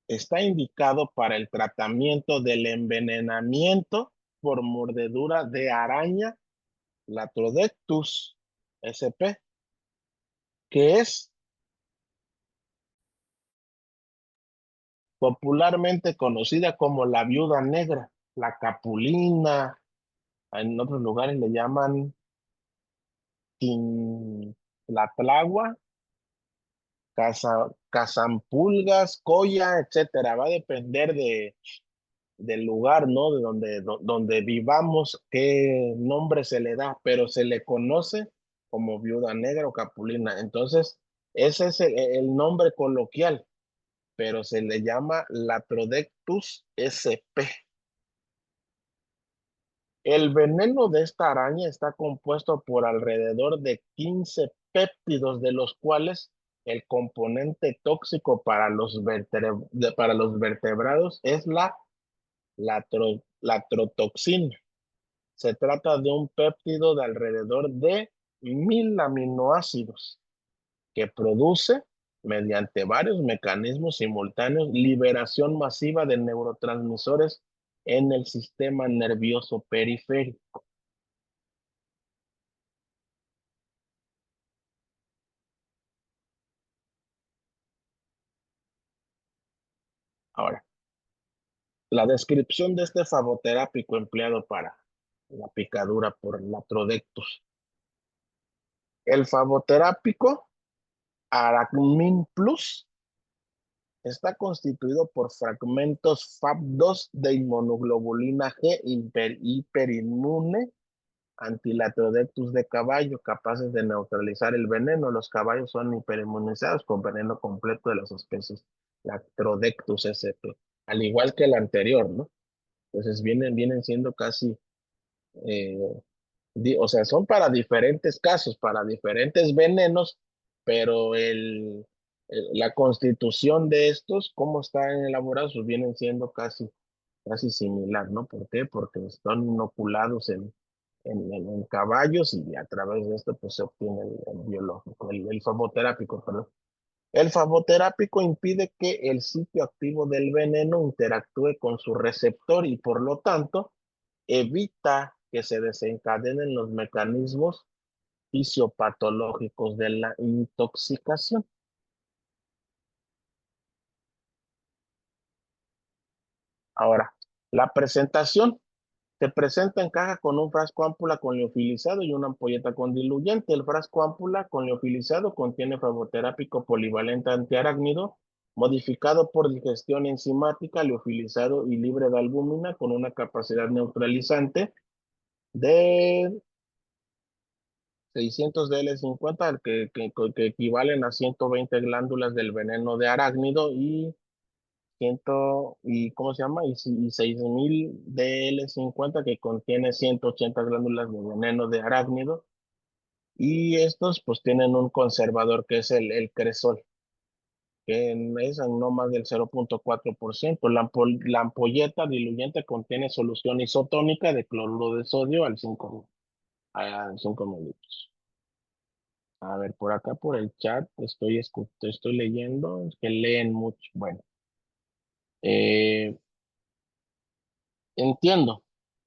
está indicado para el tratamiento del envenenamiento por mordedura de araña Latrodectus sp, que es popularmente conocida como la viuda negra, la capulina. En otros lugares le llaman la tlagua, cazampulgas, coya, etcétera. Va a depender del lugar, ¿no? De donde vivamos, qué nombre se le da, pero se le conoce como viuda negra o capulina. Entonces, ese es el nombre coloquial, pero se le llama Latrodectus sp. El veneno de esta araña está compuesto por alrededor de 15 péptidos, de los cuales el componente tóxico para para los vertebrados es la trotoxina. Se trata de un péptido de alrededor de 1000 aminoácidos que produce, mediante varios mecanismos simultáneos, liberación masiva de neurotransmisores en el sistema nervioso periférico. Ahora, la descripción de este faboterápico empleado para la picadura por Latrodectus. El faboterápico Aracmin Plus está constituido por fragmentos FAB2 de inmunoglobulina G hiperinmune antilatrodectus de caballo, capaces de neutralizar el veneno. Los caballos son hiperinmunizados con veneno completo de las especies Latrodectus sp, al igual que el anterior, ¿no? Entonces vienen siendo casi, eh, o sea, son para diferentes casos, para diferentes venenos, pero la constitución de estos, cómo están elaborados, pues vienen siendo casi similar, ¿no? ¿Por qué? Porque están inoculados en caballos y a través de esto pues se obtiene el biológico, el faboterápico, perdón. El faboterápico impide que el sitio activo del veneno interactúe con su receptor y por lo tanto evita que se desencadenen los mecanismos fisiopatológicos de la intoxicación. Ahora, la presentación se presenta en caja con un frasco ámpula con liofilizado y una ampolleta con diluyente. El frasco ámpula con liofilizado contiene flavoterápico polivalente antiarácnido, modificado por digestión enzimática, liofilizado y libre de albúmina con una capacidad neutralizante de 600 DL50, que equivalen a 120 glándulas del veneno de arácnido y ¿cómo se llama? Y 6000 DL50 que contiene 180 glándulas de veneno de arácnido. Y estos pues tienen un conservador que es el cresol, que es en no más del 0.4%. La ampolleta diluyente contiene solución isotónica de cloruro de sodio a 5 mililitros. A ver, por acá por el chat estoy leyendo, es que leen mucho. Bueno, eh, entiendo.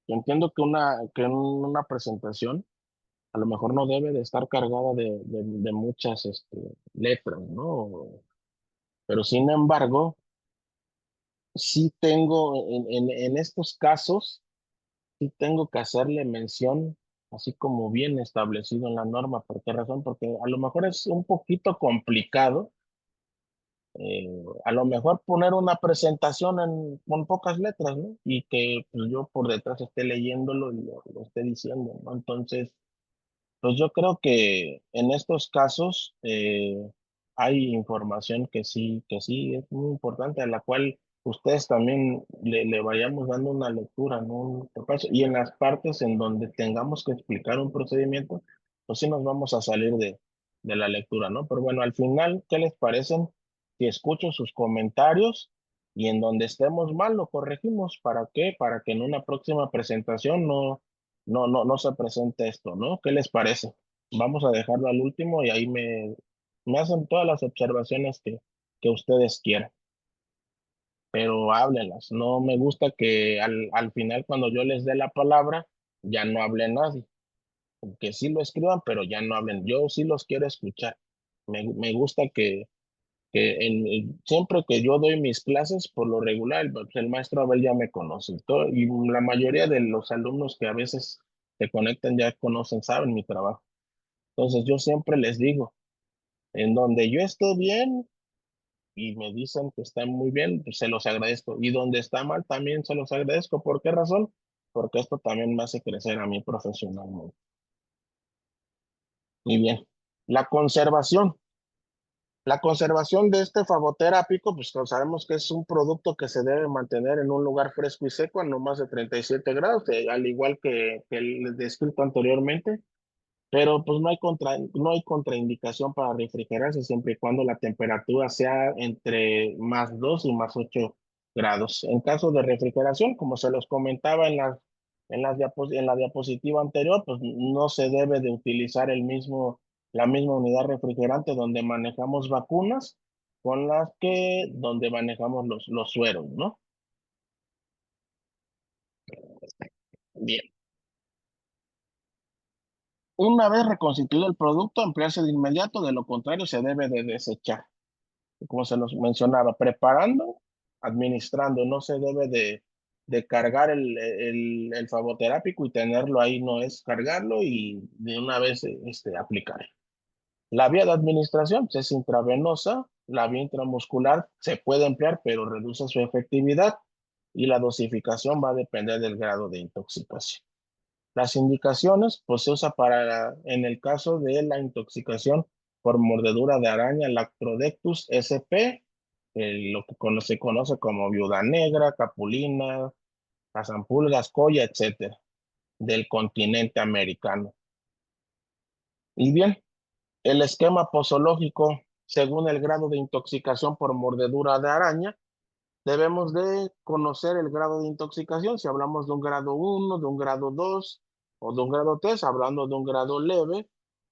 Entiendo que una presentación a lo mejor no debe de estar cargada de muchas letras, ¿no? Pero sin embargo, sí tengo, en estos casos, sí tengo que hacerle mención, así como bien establecido en la norma. ¿Por qué razón? Porque a lo mejor es un poquito complicado, a lo mejor poner una presentación con pocas letras, ¿no? Y que pues, yo por detrás esté leyéndolo y lo esté diciendo, ¿no? Entonces, pues yo creo que en estos casos hay información que sí es muy importante, a la cual ustedes también le vayamos dando una lectura, ¿no? Un repaso. Y en las partes en donde tengamos que explicar un procedimiento, pues sí nos vamos a salir de la lectura, ¿no? Pero bueno, al final, ¿qué les parecen si escucho sus comentarios y en donde estemos mal lo corregimos? ¿Para qué? Para que en una próxima presentación no se presente esto, ¿no? ¿Qué les parece? Vamos a dejarlo al último y ahí me hacen todas las observaciones que ustedes quieran, pero háblenlas. No me gusta que al final cuando yo les dé la palabra ya no hable nadie, que sí lo escriban, pero ya no hablen. Yo sí los quiero escuchar. Me gusta siempre que yo doy mis clases, por lo regular, pues, el maestro Abel ya me conoce y la mayoría de los alumnos que a veces se conectan ya conocen, saben mi trabajo. Entonces yo siempre les digo, en donde yo esté bien y me dicen que está muy bien, pues se los agradezco. Y donde está mal también se los agradezco. ¿Por qué razón? Porque esto también me hace crecer a mí profesionalmente. Muy bien. La conservación. La conservación de este fagoterápico, pues sabemos que es un producto que se debe mantener en un lugar fresco y seco a no más de 37 grados, al igual que el descrito anteriormente. Pero pues no hay contraindicación para refrigerarse siempre y cuando la temperatura sea entre +2 y +8 grados. En caso de refrigeración, como se los comentaba en la diapositiva anterior, pues no se debe de utilizar la misma unidad refrigerante donde manejamos vacunas con donde manejamos los sueros, ¿no? Bien. Una vez reconstituido el producto, emplearse de inmediato, de lo contrario se debe de desechar. Como se los mencionaba, preparando, administrando, no se debe de cargar el flavoterápico y tenerlo ahí, no es cargarlo y de una vez aplicar. La vía de administración pues, es intravenosa, la vía intramuscular se puede emplear, pero reduce su efectividad y la dosificación va a depender del grado de intoxicación. Las indicaciones, pues se usa en el caso de la intoxicación por mordedura de araña, Lactrodectus sp, lo que se conoce como viuda negra, capulina, cazampulgas, colla, etcétera, del continente americano. Y bien, el esquema posológico, según el grado de intoxicación por mordedura de araña, debemos de conocer el grado de intoxicación. Si hablamos de un grado 1, de un grado 2 o de un grado 3, hablando de un grado leve,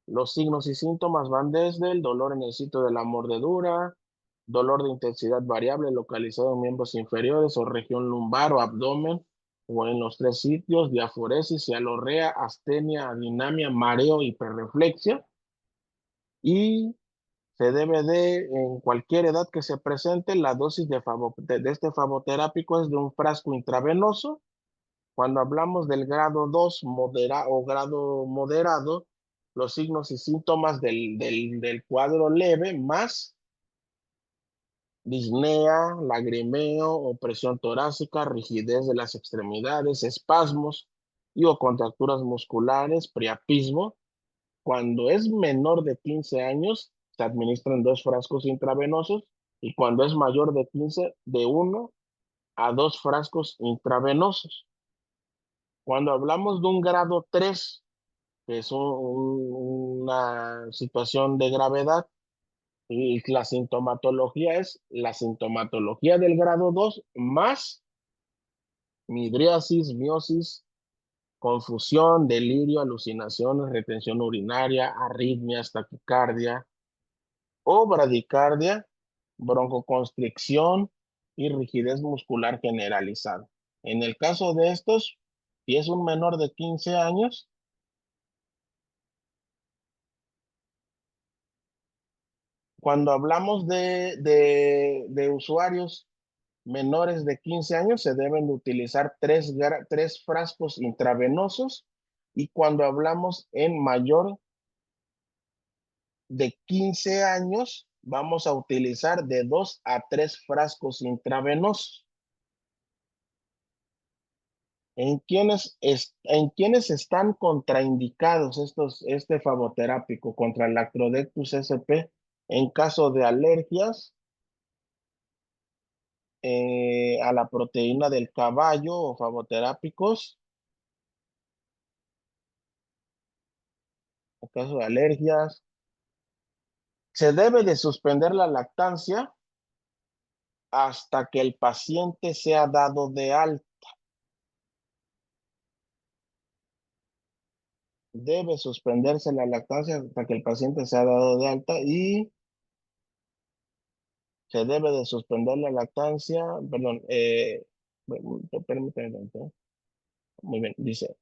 los signos y síntomas van desde el dolor en el sitio de la mordedura, dolor de intensidad variable localizado en miembros inferiores o región lumbar o abdomen, o en los tres sitios: diaforesis, cialorrea, astenia, adinamia, mareo, hiperreflexia. Y se debe en cualquier edad que se presente, la dosis de este famoterápico es de un frasco intravenoso. Cuando hablamos del grado 2 o grado moderado, los signos y síntomas del cuadro leve, más disnea, lagrimeo, opresión torácica, rigidez de las extremidades, espasmos o contracturas musculares, priapismo. Cuando es menor de 15 años, se administran 2 frascos intravenosos, y cuando es mayor de 15, de 1 a 2 frascos intravenosos. Cuando hablamos de un grado 3, que es una situación de gravedad, y la sintomatología es la sintomatología del grado 2 más midriasis, miosis, confusión, delirio, alucinaciones, retención urinaria, arritmias, taquicardia o bradicardia, broncoconstricción y rigidez muscular generalizada. En el caso de estos, si es un menor de 15 años, cuando hablamos de usuarios menores de 15 años, se deben de utilizar 3 frascos intravenosos, y cuando hablamos en mayor de 15 años, vamos a utilizar de 2 a 3 frascos intravenosos. ¿En quiénes están contraindicados este famoterápico contra el Lactrodectus SP? En caso de alergias a la proteína del caballo o favoterápicos, en caso de alergias, se debe de suspender la lactancia hasta que el paciente sea dado de alta. Debe suspenderse la lactancia hasta que el paciente sea dado de alta, y se debe de suspender la lactancia, perdón, permítame, muy bien, dice,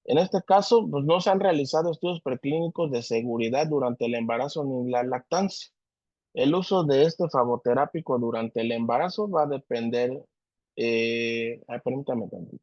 en este caso, pues no se han realizado estudios preclínicos de seguridad durante el embarazo ni la lactancia. El uso de este favoterápico durante el embarazo va a depender, permítame tantito.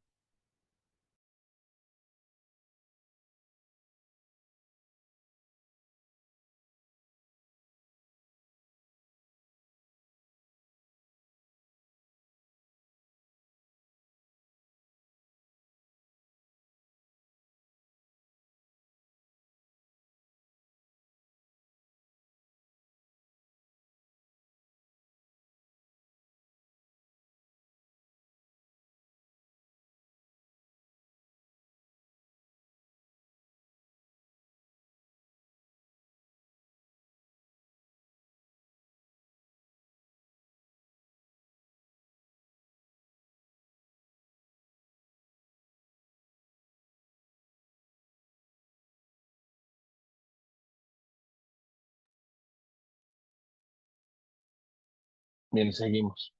Bien, seguimos.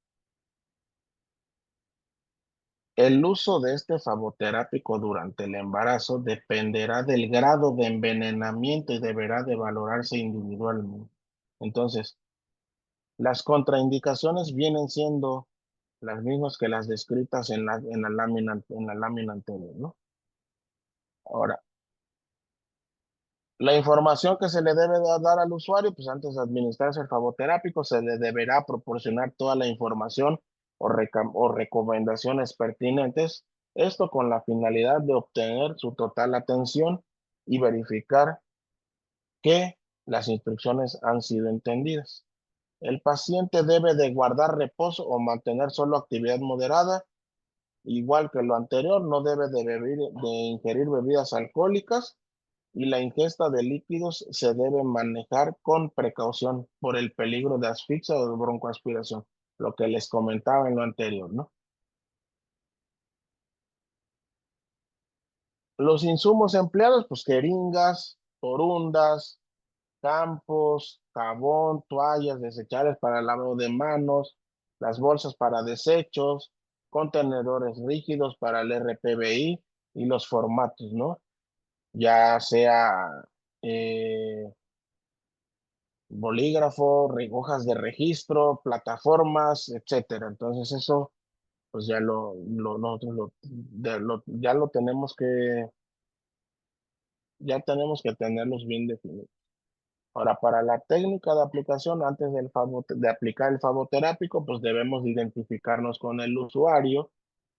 El uso de este favoterápico durante el embarazo dependerá del grado de envenenamiento y deberá de valorarse individualmente. Entonces, las contraindicaciones vienen siendo las mismas que las descritas en la lámina anterior, ¿no? Ahora, la información que se le debe dar al usuario, pues antes de administrarse el favoterápico, se le deberá proporcionar toda la información o recomendaciones pertinentes, esto con la finalidad de obtener su total atención y verificar que las instrucciones han sido entendidas. El paciente debe de guardar reposo o mantener solo actividad moderada. Igual que lo anterior, no debe de ingerir bebidas alcohólicas, y la ingesta de líquidos se debe manejar con precaución por el peligro de asfixia o de broncoaspiración, lo que les comentaba en lo anterior, ¿no? Los insumos empleados, pues jeringas, torundas, campos, jabón, toallas desechables para lavado de manos, las bolsas para desechos, contenedores rígidos para el RPBI y los formatos, ¿no? Ya sea bolígrafo, hojas de registro, plataformas, etcétera. Entonces eso, pues ya ya lo ya tenemos que tenerlos bien definidos. Ahora, para la técnica de aplicación, antes de aplicar el favoterápico, pues debemos identificarnos con el usuario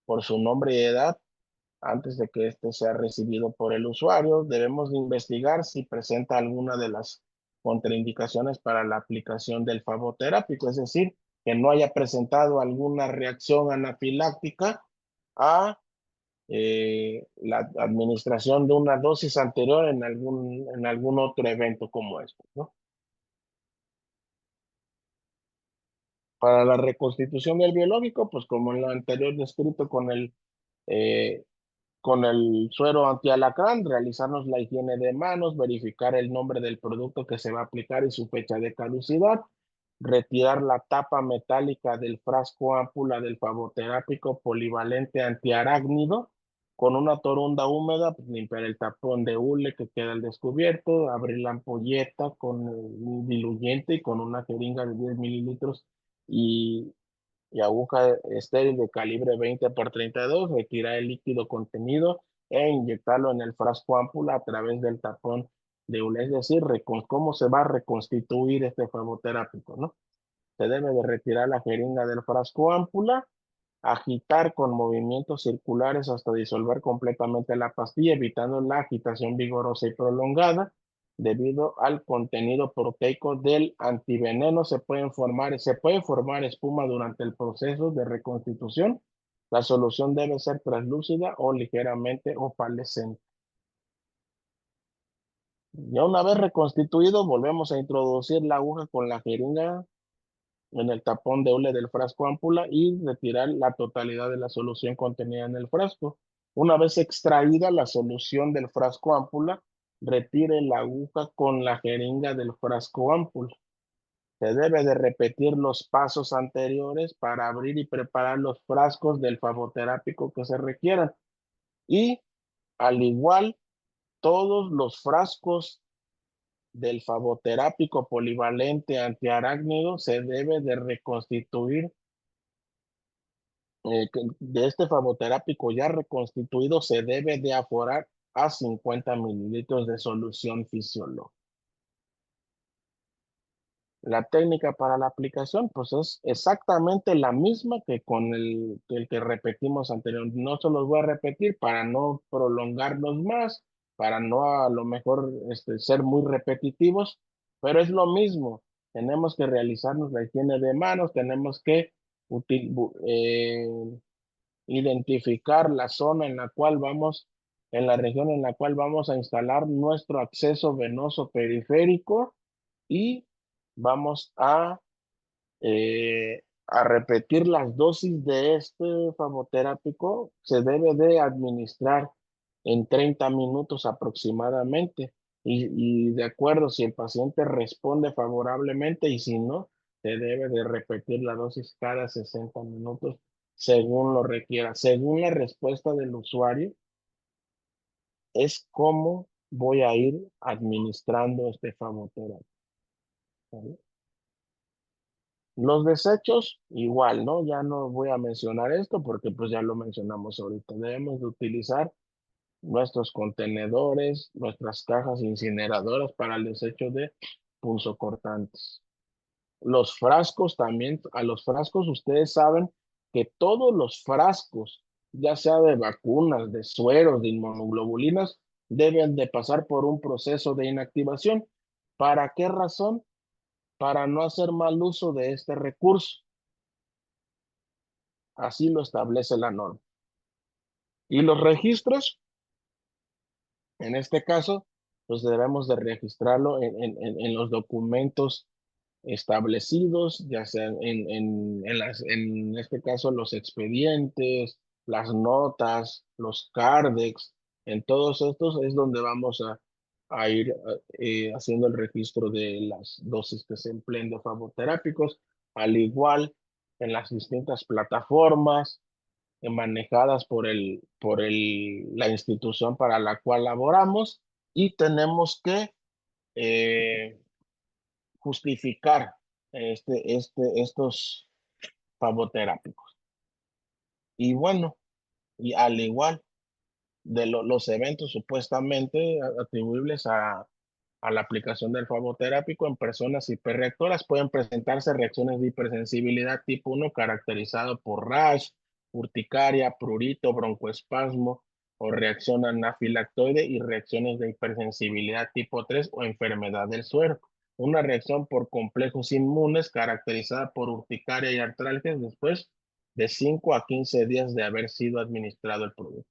por su nombre y edad. Antes de que éste sea recibido por el usuario, debemos de investigar si presenta alguna de las contraindicaciones para la aplicación del favoterápico, es decir, que no haya presentado alguna reacción anafiláctica a la administración de una dosis anterior en algún otro evento como este, ¿no? Para la reconstitución del biológico, pues como en lo anterior descrito eh, con el suero antialacrán, realizarnos la higiene de manos, verificar el nombre del producto que se va a aplicar y su fecha de caducidad, retirar la tapa metálica del frasco ámpula del favoterápico polivalente antiarácnido, con una torunda húmeda, pues, limpiar el tapón de hule que queda al descubierto, abrir la ampolleta con un diluyente y con una jeringa de 10 mililitros y aguja estéril de calibre 20 por 32, retirar el líquido contenido e inyectarlo en el frasco ámpula a través del tapón de hule. Es decir, cómo se va a reconstituir este favoterápico, ¿no? Se debe de retirar la jeringa del frasco ámpula, agitar con movimientos circulares hasta disolver completamente la pastilla, evitando la agitación vigorosa y prolongada. Debido al contenido proteico del antiveneno, se puede formar espuma durante el proceso de reconstitución. La solución debe ser translúcida o ligeramente opalescente. Ya una vez reconstituido, volvemos a introducir la aguja con la jeringa en el tapón de hule del frasco ámpula y retirar la totalidad de la solución contenida en el frasco. Una vez extraída la solución del frasco ámpula, retire la aguja con la jeringa del frasco ámpula. Se debe de repetir los pasos anteriores para abrir y preparar los frascos del favoterápico que se requieran. Y al igual, todos los frascos del favoterápico polivalente antiarácnido se debe de reconstituir de este favoterápico ya reconstituido se debe de aforar a 50 mililitros de solución fisiológica. La técnica para la aplicación pues es exactamente la misma que con el que repetimos anteriormente. No se los voy a repetir para no prolongarnos más, para no a lo mejor ser muy repetitivos, pero es lo mismo. Tenemos que realizarnos la higiene de manos, tenemos que identificar la zona en la cual en la región en la cual vamos a instalar nuestro acceso venoso periférico y vamos a repetir las dosis de este favoterápico. Se debe de administrar en 30 minutos aproximadamente y de acuerdo si el paciente responde favorablemente y si no, se debe de repetir la dosis cada 60 minutos según lo requiera. Según la respuesta del usuario, es cómo voy a ir administrando este favoterapia. ¿Vale? Los desechos, igual, ¿no? Ya no voy a mencionar esto porque pues ya lo mencionamos ahorita. Debemos de utilizar nuestros contenedores, nuestras cajas incineradoras para el desecho de punzocortantes. Los frascos también, a los frascos ustedes saben que todos los frascos, ya sea de vacunas, de sueros, de inmunoglobulinas, deben de pasar por un proceso de inactivación. ¿Para qué razón? Para no hacer mal uso de este recurso. Así lo establece la norma. Y los registros, en este caso, pues debemos de registrarlo en los documentos establecidos, ya sean en este caso los expedientes, las notas, los cardex, en todos estos es donde vamos a ir haciendo el registro de las dosis que se empleen de favoterápicos, al igual en las distintas plataformas, manejadas la institución para la cual laboramos, y tenemos que justificar estos favoterápicos. Y bueno, y al igual de los eventos supuestamente atribuibles a la aplicación del flavoterápico en personas hiperreactoras, pueden presentarse reacciones de hipersensibilidad tipo 1 caracterizado por rash, urticaria, prurito, broncoespasmo o reacción anafilactoide, y reacciones de hipersensibilidad tipo 3 o enfermedad del suero. Una reacción por complejos inmunes caracterizada por urticaria y artralgias después de 5 a 15 días de haber sido administrado el producto.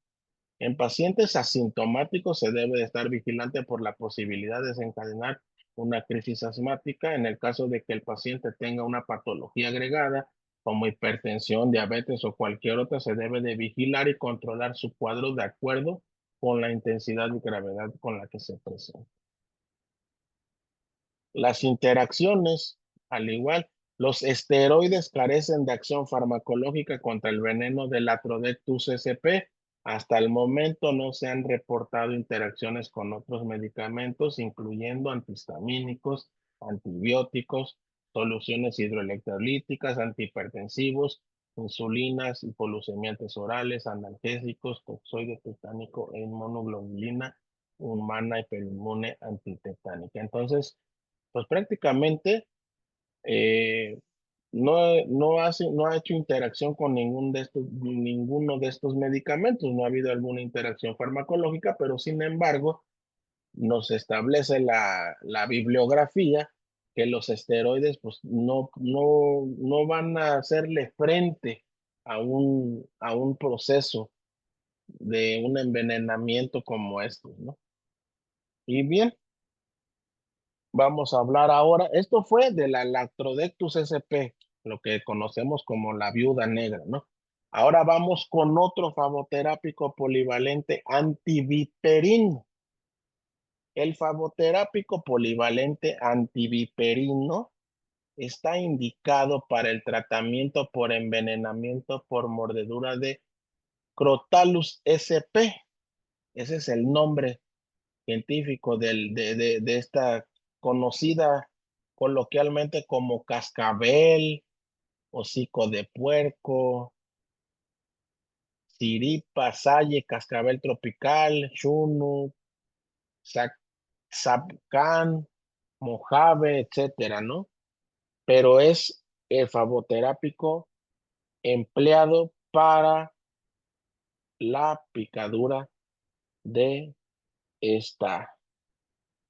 En pacientes asintomáticos se debe de estar vigilante por la posibilidad de desencadenar una crisis asmática en el caso de que el paciente tenga una patología agregada como hipertensión, diabetes o cualquier otra. Se debe de vigilar y controlar su cuadro de acuerdo con la intensidad y gravedad con la que se presenta. Las interacciones, al igual, los esteroides carecen de acción farmacológica contra el veneno del Atrodectus sp. Hasta el momento no se han reportado interacciones con otros medicamentos, incluyendo antihistamínicos, antibióticos, soluciones hidroelectrolíticas, antihipertensivos, insulinas, hipoglucemiantes orales, analgésicos, toxoide tetánico e inmunoglobulina humana hiperinmune antitetánica. Entonces, pues prácticamente no ha hecho interacción con ninguno de estos medicamentos. No ha habido alguna interacción farmacológica, pero sin embargo nos establece la bibliografía que los esteroides pues no van a hacerle frente a un proceso de un envenenamiento como estos, ¿no? Y bien, vamos a hablar ahora, esto fue de la Lactrodectus sp, lo que conocemos como la viuda negra, ¿no? Ahora vamos con otro flavoterápico polivalente antiviperino. El flavoterápico polivalente antiviperino está indicado para el tratamiento por envenenamiento por mordedura de Crotalus sp. Ese es el nombre científico de esta conocida coloquialmente como cascabel, hocico de puerco, siripa, salle, cascabel tropical, chunu, sapcan, mojave, etcétera, ¿no? Pero es el flavoterápico empleado para la picadura de esta,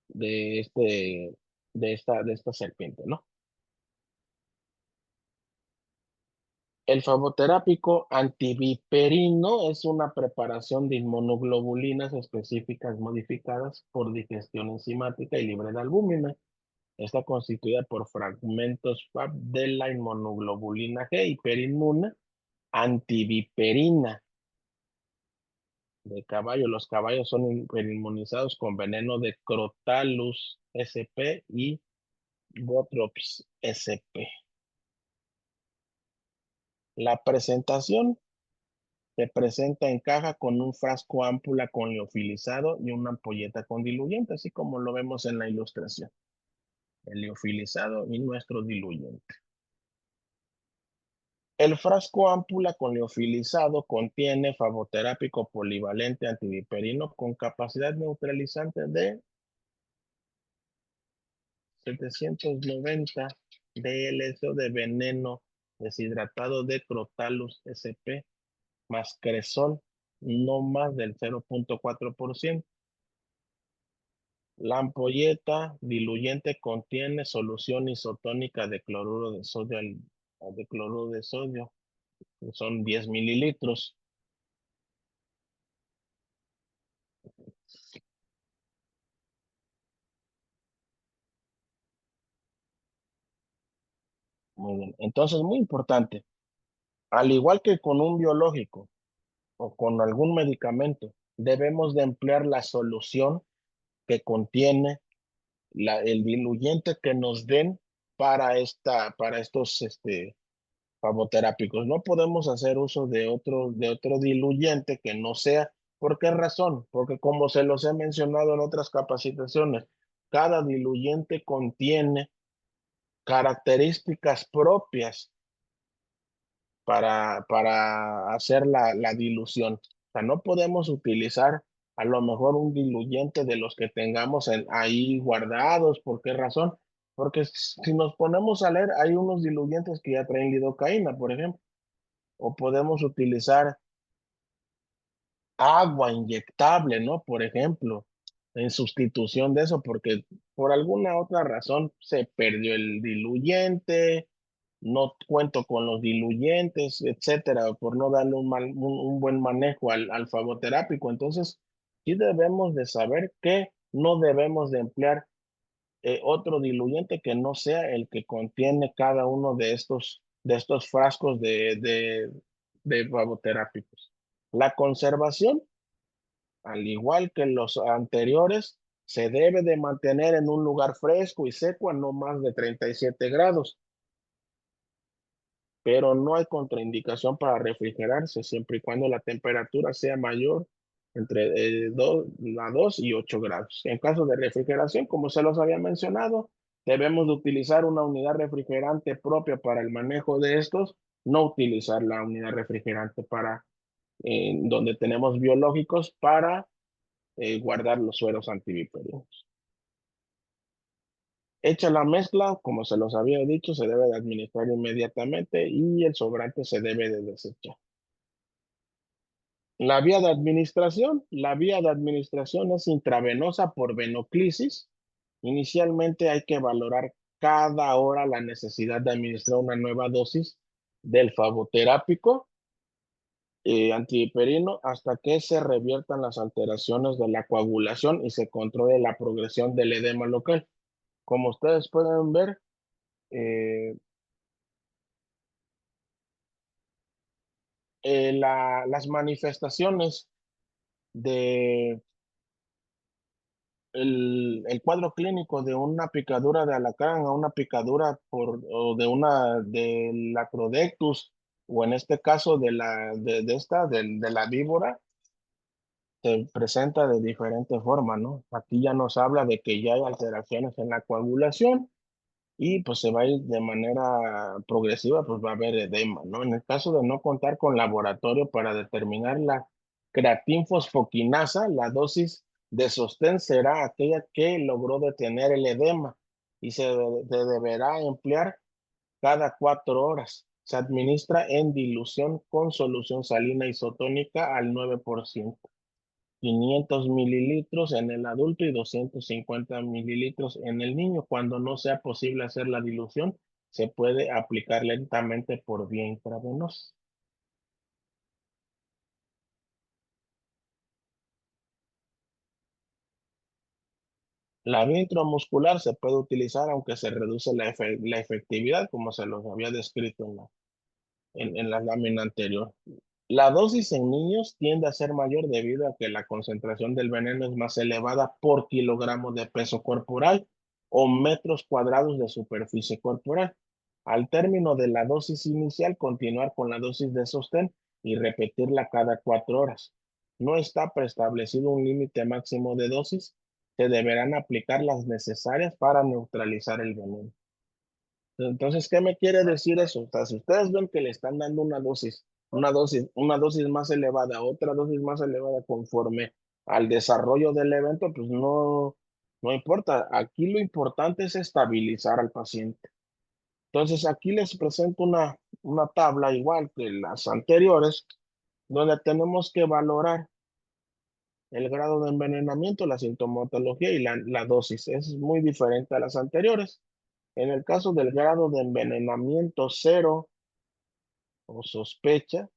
de este, de esta serpiente, ¿no? El flavoterápico antiviperino es una preparación de inmunoglobulinas específicas modificadas por digestión enzimática y libre de albúmina. Está constituida por fragmentos Fab de la inmunoglobulina G hiperinmune antiviperina de caballo. Los caballos son hiperinmunizados con veneno de Crotalus sp y Botrops sp. La presentación se presenta en caja con un frasco ámpula con liofilizado y una ampolleta con diluyente, así como lo vemos en la ilustración. El liofilizado y nuestro diluyente. El frasco ámpula con liofilizado contiene flavoterápico polivalente antiviperino con capacidad neutralizante de 790 DLSO de veneno deshidratado de Crotalus sp más cresol, no más del 0.4%. La ampolleta diluyente contiene solución isotónica de cloruro de sodio, que son 10 mililitros. Muy bien, entonces muy importante, al igual que con un biológico o con algún medicamento, debemos de emplear la solución que contiene el diluyente que nos den para estos favoterápicos. No podemos hacer uso de otro diluyente que no sea. ¿Por qué razón? Porque como se los he mencionado en otras capacitaciones, cada diluyente contiene características propias para hacer la dilución. O sea, no podemos utilizar a lo mejor un diluyente de los que tengamos ahí guardados. ¿Por qué razón? Porque si nos ponemos a leer, hay unos diluyentes que ya traen lidocaína, por ejemplo. O podemos utilizar agua inyectable, ¿no? Por ejemplo, en sustitución de eso, porque por alguna otra razón se perdió el diluyente, no cuento con los diluyentes, etcétera, por no darle un buen manejo al favoterápico. Entonces, sí debemos de saber que no debemos de emplear otro diluyente que no sea el que contiene cada uno de estos frascos de favoterápicos. La conservación, al igual que los anteriores, se debe de mantener en un lugar fresco y seco a no más de 37 grados, pero no hay contraindicación para refrigerarse siempre y cuando la temperatura sea mayor entre 2 y 8 grados. En caso de refrigeración, como se los había mencionado, debemos de utilizar una unidad refrigerante propia para el manejo de estos, no utilizar la unidad refrigerante para donde tenemos biológicos para guardar los sueros antiviperinos. Hecha la mezcla, como se los había dicho, se debe de administrar inmediatamente y el sobrante se debe de desechar. La vía de administración es intravenosa por venoclisis. Inicialmente hay que valorar cada hora la necesidad de administrar una nueva dosis del favoterápico antihiperino hasta que se reviertan las alteraciones de la coagulación y se controle la progresión del edema local. Como ustedes pueden ver, eh, las manifestaciones de el cuadro clínico de una picadura de alacrán a una picadura o de la Acrodectus, o en este caso de la víbora, se presenta de diferente forma, ¿no? Aquí ya nos habla de que ya hay alteraciones en la coagulación y pues se va a ir de manera progresiva, pues va a haber edema, ¿no? En el caso de no contar con laboratorio para determinar la creatinfosfoquinasa, la dosis de sostén será aquella que logró detener el edema y se deberá emplear cada 4 horas. Se administra en dilución con solución salina isotónica al 9%. 500 mililitros en el adulto y 250 mililitros en el niño. Cuando no sea posible hacer la dilución, se puede aplicar lentamente por vía intravenosa. La vía intramuscular se puede utilizar aunque se reduce la efectividad, como se los había descrito en la lámina anterior. La dosis en niños tiende a ser mayor debido a que la concentración del veneno es más elevada por kilogramo de peso corporal o metros cuadrados de superficie corporal. Al término de la dosis inicial, continuar con la dosis de sostén y repetirla cada 4 horas. No está preestablecido un límite máximo de dosis. Se deberán aplicar las necesarias para neutralizar el veneno. Entonces, ¿qué me quiere decir eso? O sea, si ustedes ven que le están dando una dosis más elevada, otra dosis más elevada conforme al desarrollo del evento, pues no importa. Aquí lo importante es estabilizar al paciente. Entonces, aquí les presento una tabla igual que las anteriores, donde tenemos que valorar el grado de envenenamiento, la sintomatología y la dosis. Es muy diferente a las anteriores. En el caso del grado de envenenamiento cero o sospecha,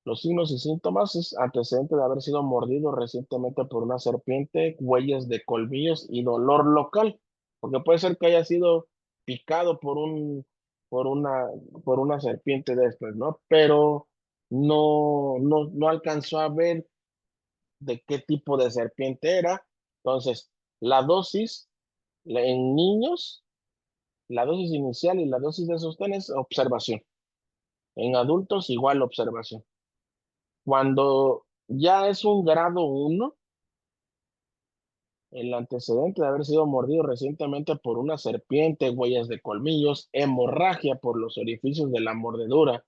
los signos y síntomas es antecedente de haber sido mordido recientemente por una serpiente, huellas de colmillos y dolor local, porque puede ser que haya sido picado por una, por una serpiente de estas, ¿no? Pero no alcanzó a ver de qué tipo de serpiente era. Entonces, la dosis en niños, la dosis inicial y la dosis de sostén es observación. En adultos, igual observación. Cuando ya es un grado 1, el antecedente de haber sido mordido recientemente por una serpiente, huellas de colmillos, hemorragia por los orificios de la mordedura,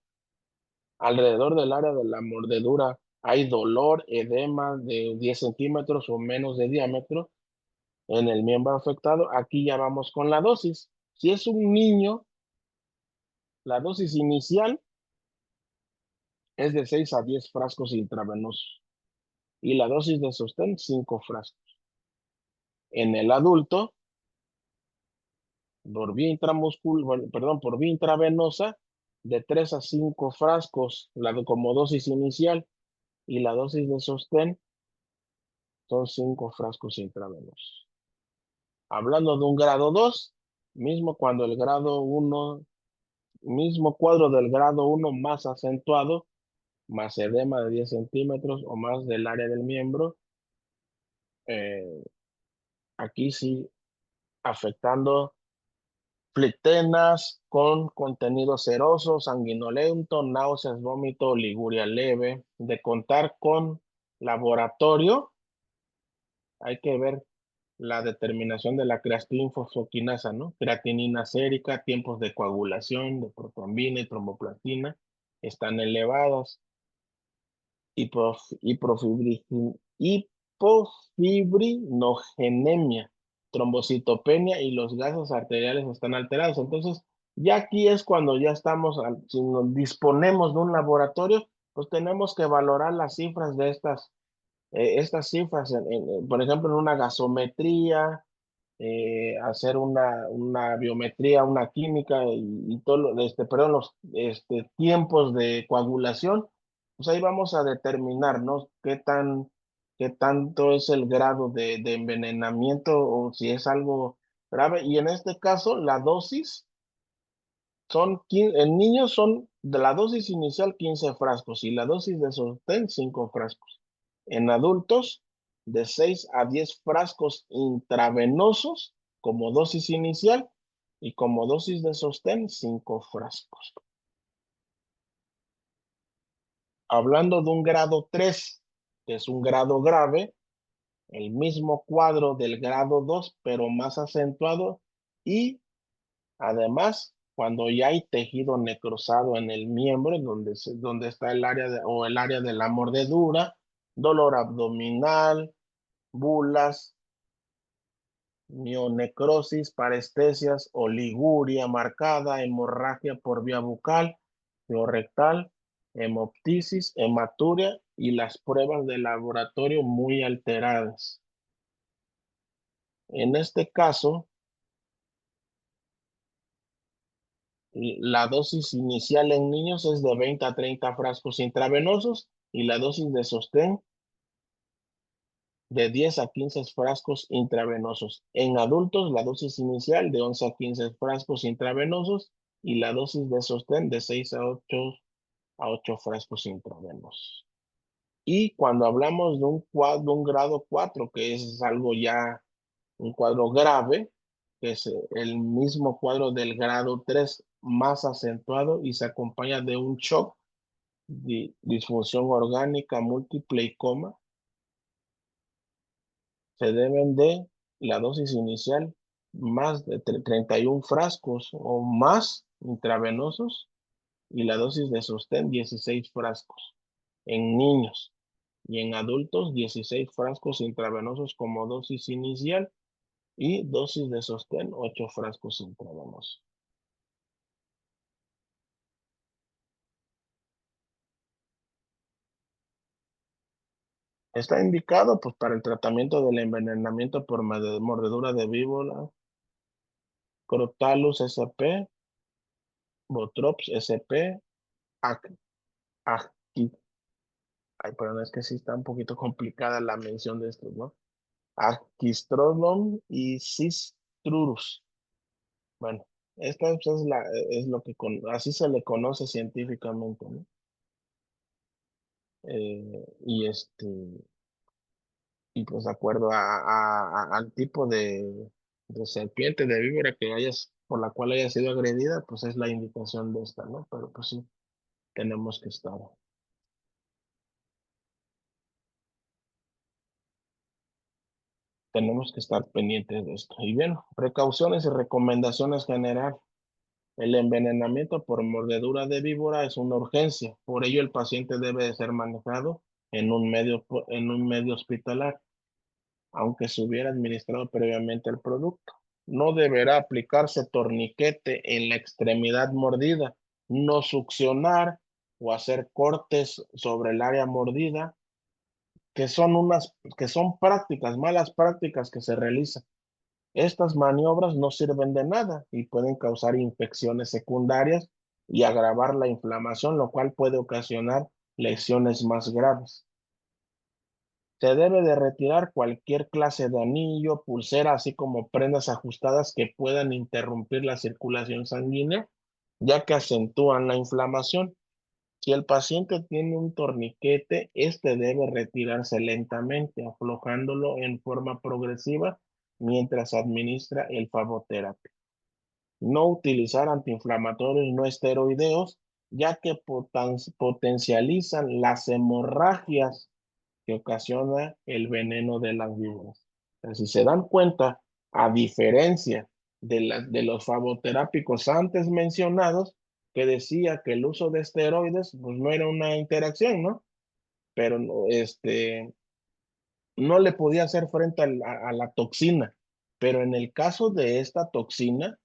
alrededor del área de la mordedura hay dolor, edema de 10 centímetros o menos de diámetro en el miembro afectado. Aquí ya vamos con la dosis. Si es un niño, la dosis inicial es de 6 a 10 frascos intravenosos y la dosis de sostén 5 frascos. En el adulto, por vía intravenosa, de 3 a 5 frascos como dosis inicial y la dosis de sostén son 5 frascos intravenosos. Hablando de un grado 2, mismo cuando el grado 1, mismo cuadro del grado 1 más acentuado, más edema de 10 centímetros o más del área del miembro, eh, aquí sí afectando flectenas con contenido seroso, sanguinolento, náuseas, vómito, liguria leve. De contar con laboratorio, hay que ver la determinación de la creatinfosfoquinasa, ¿no? Creatinina sérica, tiempos de coagulación, de protrombina y tromboplastina están elevados. Hipofibrinogenemia, trombocitopenia y los gases arteriales están alterados. Entonces, ya aquí es cuando ya estamos, si nos disponemos de un laboratorio, pues tenemos que valorar las cifras de estas cifras, por ejemplo, en una gasometría, hacer una biometría, una química y todo, perdón, los tiempos de coagulación, pues ahí vamos a determinar, ¿no? Qué tanto es el grado de envenenamiento o si es algo grave. Y en este caso, la dosis en niños son de la dosis inicial 15 frascos y la dosis de sostén 5 frascos. En adultos, de 6 a 10 frascos intravenosos como dosis inicial y como dosis de sostén 5 frascos. Hablando de un grado 3, que es un grado grave, el mismo cuadro del grado 2, pero más acentuado y además, cuando ya hay tejido necrosado en el miembro, donde está el área el área de la mordedura, dolor abdominal, bulas, mionecrosis, parestesias, oliguria marcada, hemorragia por vía bucal, rectal, hemoptisis, hematuria y las pruebas de laboratorio muy alteradas. En este caso, la dosis inicial en niños es de 20 a 30 frascos intravenosos y la dosis de sostén de 10 a 15 frascos intravenosos. En adultos, la dosis inicial de 11 a 15 frascos intravenosos y la dosis de sostén de 6 a 8 frascos intravenosos. Y cuando hablamos de un grado 4, que es algo ya, un cuadro grave, que es el mismo cuadro del grado 3 más acentuado y se acompaña de un shock, disfunción orgánica múltiple y coma, se deben de la dosis inicial más de 31 frascos o más intravenosos y la dosis de sostén 16 frascos en niños y en adultos 16 frascos intravenosos como dosis inicial y dosis de sostén 8 frascos intravenosos. Está indicado pues para el tratamiento del envenenamiento por mordedura de víbora, Crotalus sp, Botrops sp, Ac- Acti- ay, perdón, es que sí está un poquito complicada la mención de estos, ¿no? Actistrodon y Cistrurus. Bueno, esta es lo que así se le conoce científicamente, ¿no? Y y pues de acuerdo al tipo de serpiente, de víbora por la cual haya sido agredida, pues es la indicación de esta, ¿no? Pero pues sí, tenemos que estar. Tenemos que estar pendientes de esto. Y bien, precauciones y recomendaciones generales. El envenenamiento por mordedura de víbora es una urgencia. Por ello, el paciente debe de ser manejado en un medio hospitalario, aunque se hubiera administrado previamente el producto. No deberá aplicarse torniquete en la extremidad mordida, no succionar o hacer cortes sobre el área mordida, que son prácticas, malas prácticas que se realizan. Estas maniobras no sirven de nada y pueden causar infecciones secundarias y agravar la inflamación, lo cual puede ocasionar lesiones más graves. Se debe de retirar cualquier clase de anillo, pulsera, así como prendas ajustadas que puedan interrumpir la circulación sanguínea, ya que acentúan la inflamación. Si el paciente tiene un torniquete, este debe retirarse lentamente, aflojándolo en forma progresiva mientras administra el faboterapia. No utilizar antiinflamatorios no esteroideos, ya que potencializan las hemorragias que ocasiona el veneno de las víboras. Si se dan cuenta, a diferencia de los faboterápicos antes mencionados, que decía que el uso de esteroides pues no era una interacción, ¿no? Pero no le podía hacer frente a la toxina. Pero en el caso de esta toxina,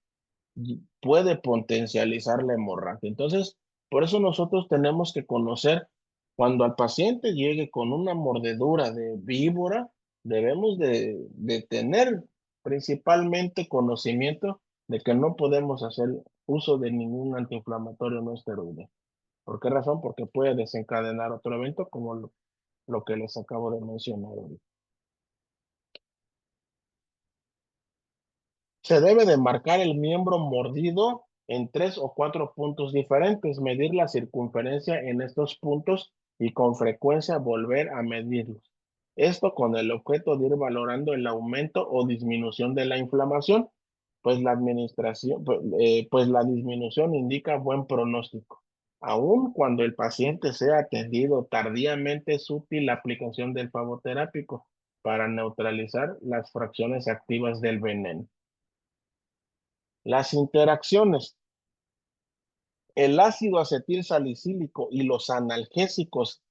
puede potencializar la hemorragia. Entonces, por eso nosotros tenemos que conocer, cuando al paciente llegue con una mordedura de víbora, debemos de tener principalmente conocimiento de que no podemos hacer uso de ningún antiinflamatorio no esteroide. ¿Por qué razón? Porque puede desencadenar otro evento como lo que les acabo de mencionar ahorita. Se debe de marcar el miembro mordido en 3 o 4 puntos diferentes, medir la circunferencia en estos puntos y con frecuencia volver a medirlos. Esto con el objeto de ir valorando el aumento o disminución de la inflamación, pues pues la disminución indica buen pronóstico. Aun cuando el paciente sea atendido tardíamente, es útil la aplicación del faboterápico para neutralizar las fracciones activas del veneno. Las interacciones. El ácido acetil salicílico y los analgésicos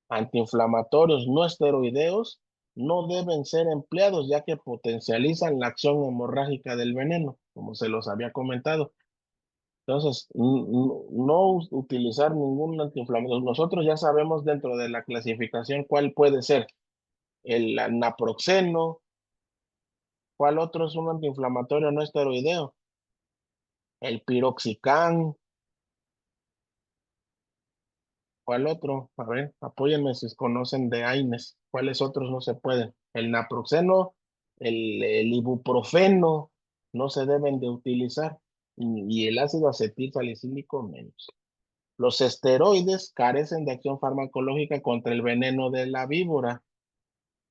antiinflamatorios no esteroideos no deben ser empleados ya que potencializan la acción hemorrágica del veneno, como se los había comentado. Entonces, no utilizar ningún antiinflamatorio. Nosotros ya sabemos dentro de la clasificación cuál puede ser el naproxeno, cuál otro es un antiinflamatorio no esteroideo, el piroxicam. ¿Cuál otro? A ver, apóyenme si conocen de AINES. ¿Cuáles otros no se pueden? El naproxeno, el ibuprofeno, no se deben de utilizar. Y el ácido acetil salicílico menos. Los esteroides carecen de acción farmacológica contra el veneno de la víbora.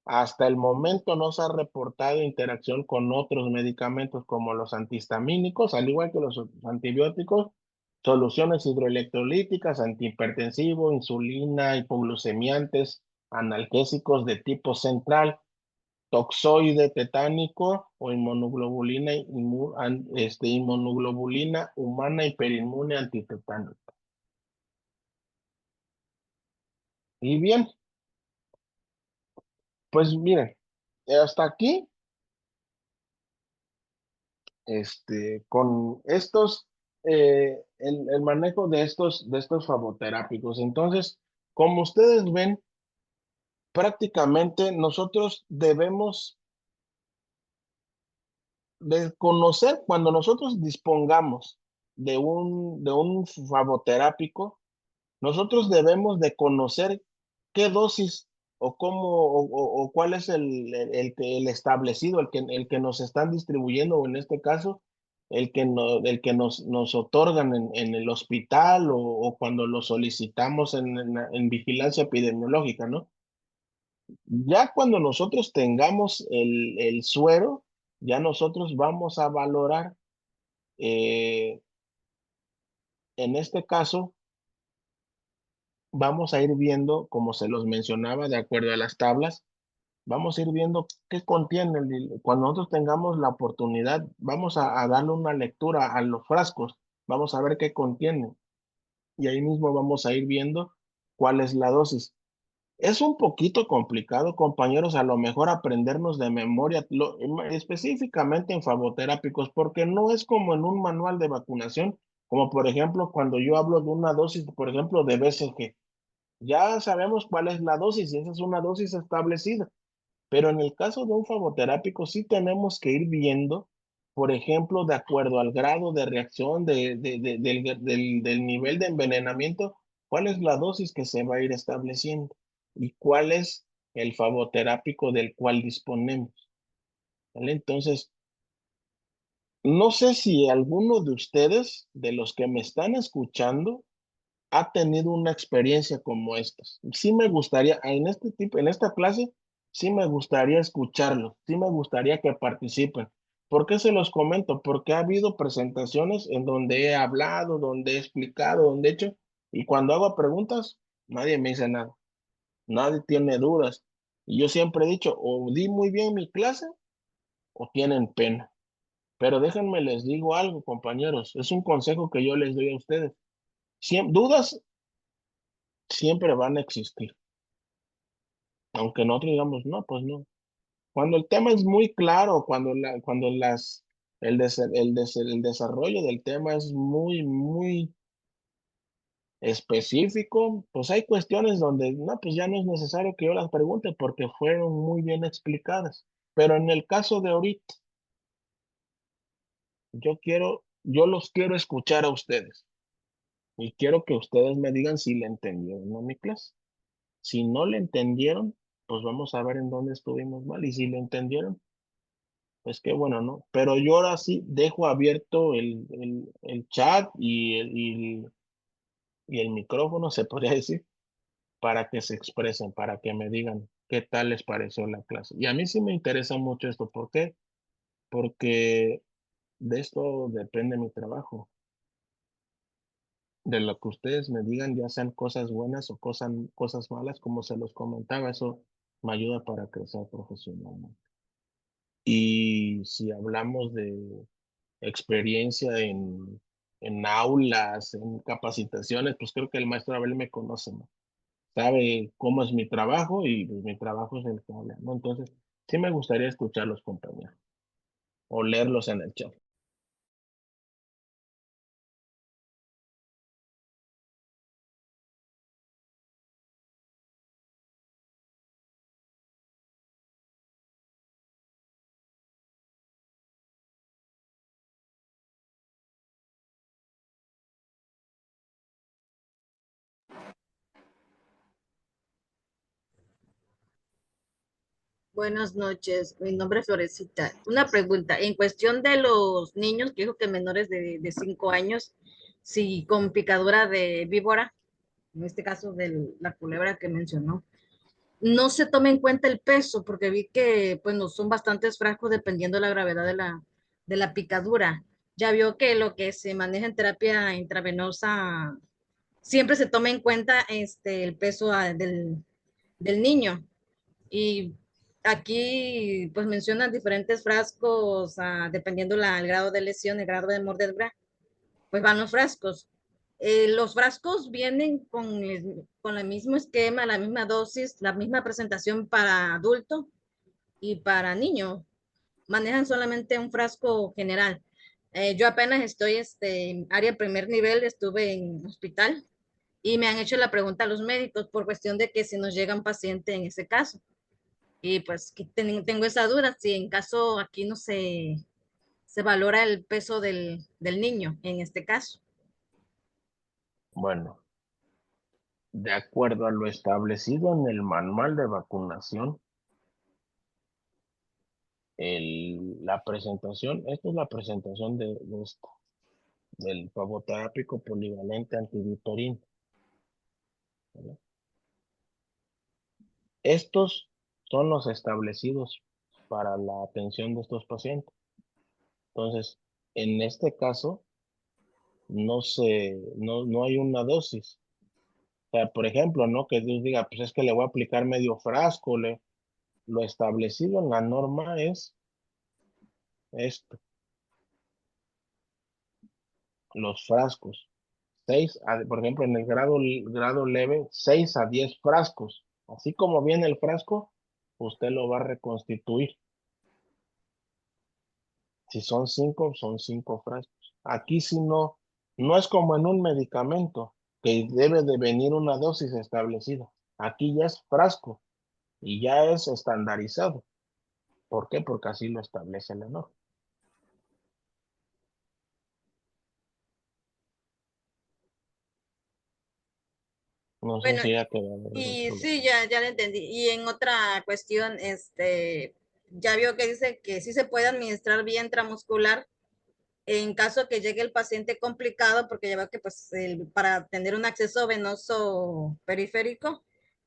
Hasta el momento no se ha reportado interacción con otros medicamentos como los antihistamínicos, al igual que los antibióticos, soluciones hidroelectrolíticas, antihipertensivos, insulina, hipoglucemiantes, analgésicos de tipo central, toxoide tetánico o inmunoglobulina humana hiperinmune antitetánica. Y bien, pues miren, hasta aquí con estos, el manejo de estos faboterápicos. Entonces, como ustedes ven, prácticamente nosotros debemos de conocer, cuando nosotros dispongamos de un faboterápico, nosotros debemos de conocer qué dosis o cómo o cuál es el establecido, el que nos están distribuyendo, o en este caso, el que nos otorgan en el hospital o cuando lo solicitamos en vigilancia epidemiológica, ¿no? Ya cuando nosotros tengamos el suero, ya nosotros vamos a valorar, en este caso, vamos a ir viendo, como se los mencionaba, de acuerdo a las tablas, vamos a ir viendo qué contiene. Cuando nosotros tengamos la oportunidad, vamos a darle una lectura a los frascos, vamos a ver qué contiene. Y ahí mismo vamos a ir viendo cuál es la dosis. Es un poquito complicado, compañeros, a lo mejor aprendernos de memoria, específicamente en fagoterápicos, porque no es como en un manual de vacunación, como por ejemplo cuando yo hablo de una dosis, por ejemplo, de BCG. Ya sabemos cuál es la dosis y esa es una dosis establecida. Pero en el caso de un fagoterápico sí tenemos que ir viendo, por ejemplo, de acuerdo al grado de reacción del nivel de envenenamiento, cuál es la dosis que se va a ir estableciendo y cuál es el fagoterápico del cual disponemos. ¿Vale? Entonces, no sé si alguno de ustedes, de los que me están escuchando, ha tenido una experiencia como esta. Sí me gustaría, en esta clase, sí me gustaría escucharlos, sí me gustaría que participen. ¿Por qué se los comento? Porque ha habido presentaciones en donde he hablado, donde he explicado, donde he hecho, y cuando hago preguntas, nadie me dice nada, nadie tiene dudas. Y yo siempre he dicho, o di muy bien mi clase, o tienen pena. Pero déjenme les digo algo, compañeros, es un consejo que yo les doy a ustedes. Dudas siempre van a existir. Aunque nosotros digamos, no, pues no. Cuando el tema es muy claro, el desarrollo del tema es muy, muy específico, pues hay cuestiones donde, no, pues ya no es necesario que yo las pregunte porque fueron muy bien explicadas. Pero en el caso de ahorita, yo los quiero escuchar a ustedes y quiero que ustedes me digan si le entendieron o no mi clase. Si no le entendieron, pues vamos a ver en dónde estuvimos mal y si le entendieron, pues qué bueno, ¿no? Pero yo ahora sí dejo abierto el chat y el micrófono, se podría decir, para que se expresen, para que me digan qué tal les pareció la clase. Y a mí sí me interesa mucho esto. ¿Por qué? Porque de esto depende mi trabajo. De lo que ustedes me digan, ya sean cosas buenas o cosas malas, como se los comentaba, eso me ayuda para crecer profesionalmente. Y si hablamos de experiencia en aulas, en capacitaciones, pues creo que el maestro Abel me conoce, ¿no? Sabe cómo es mi trabajo y pues, mi trabajo es el que habla, ¿no? Entonces, sí me gustaría escuchar los compañeros o leerlos en el chat.
Buenas noches, mi nombre es Florecita. Una pregunta, en cuestión de los niños, que dijo que menores de 5 años, si con picadura de víbora, en este caso de la culebra que mencionó, no se toma en cuenta el peso, porque vi que pues no son bastantes frascos dependiendo de la gravedad de la picadura. Ya vio que lo que se maneja en terapia intravenosa siempre se toma en cuenta el peso del niño. Y aquí pues mencionan diferentes frascos, dependiendo el grado de lesión, el grado de mordedura, pues van los frascos. Los frascos vienen con el mismo esquema, la misma dosis, la misma presentación para adulto y para niño. Manejan solamente un frasco general. Yo apenas estoy en área primer nivel, estuve en hospital y me han hecho la pregunta a los médicos por cuestión de que si nos llega un paciente en ese caso. Y pues tengo esa duda, si en caso aquí no se valora el peso del niño en este caso.
Bueno, de acuerdo a lo establecido en el manual de vacunación, la presentación, esta es la presentación de esto, del pavoterápico polivalente antivitorín, ¿vale? Estos son los establecidos para la atención de estos pacientes. Entonces, en este caso, no hay una dosis. O sea, por ejemplo, ¿no? Que Dios diga, pues es que le voy a aplicar medio frasco, lo establecido en la norma es esto, los frascos. Por ejemplo, en el grado leve, 6 a 10 frascos. Así como viene el frasco, usted lo va a reconstituir. Si son 5 frascos. Aquí si no, no es como en un medicamento, que debe de venir una dosis establecida. Aquí ya es frasco y ya es estandarizado. ¿Por qué? Porque así lo establece la norma. No sé
Bueno,
si ya quedó.
y sí, ya lo entendí. Y en otra cuestión, ya vio que dice que sí se puede administrar vía intramuscular en caso que llegue el paciente complicado, porque ya veo que pues para tener un acceso venoso periférico,